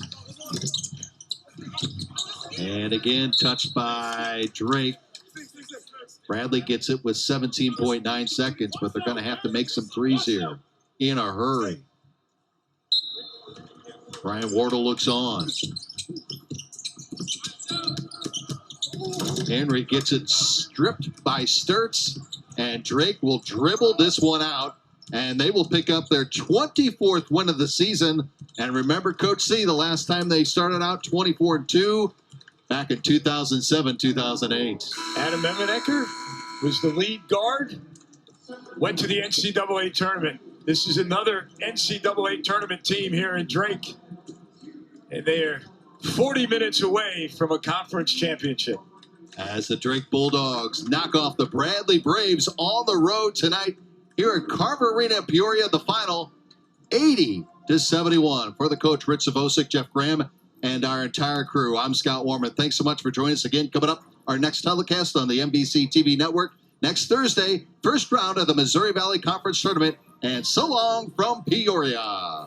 And again, touched by Drake. Bradley gets it with 17.9 seconds, but they're going to have to make some threes here in a hurry. Brian Wardle looks on. Henry gets it stripped by Sturts, and Drake will dribble this one out, and they will pick up their 24th win of the season. And remember, Coach C, the last time they started out 24-2 back in 2007-2008. Adam Emenecker was the lead guard, went to the NCAA tournament. This is another NCAA tournament team here in Drake, and they are 40 minutes away from a conference championship. As the Drake Bulldogs knock off the Bradley Braves on the road tonight here at Carver Arena, Peoria, the final 80-71. For the coach, Rich Savosic, Jeff Graham, and our entire crew, I'm Scott Warman. Thanks so much for joining us again. Coming up, our next telecast on the NBC TV network next Thursday, first round of the Missouri Valley Conference Tournament. And so long from Peoria.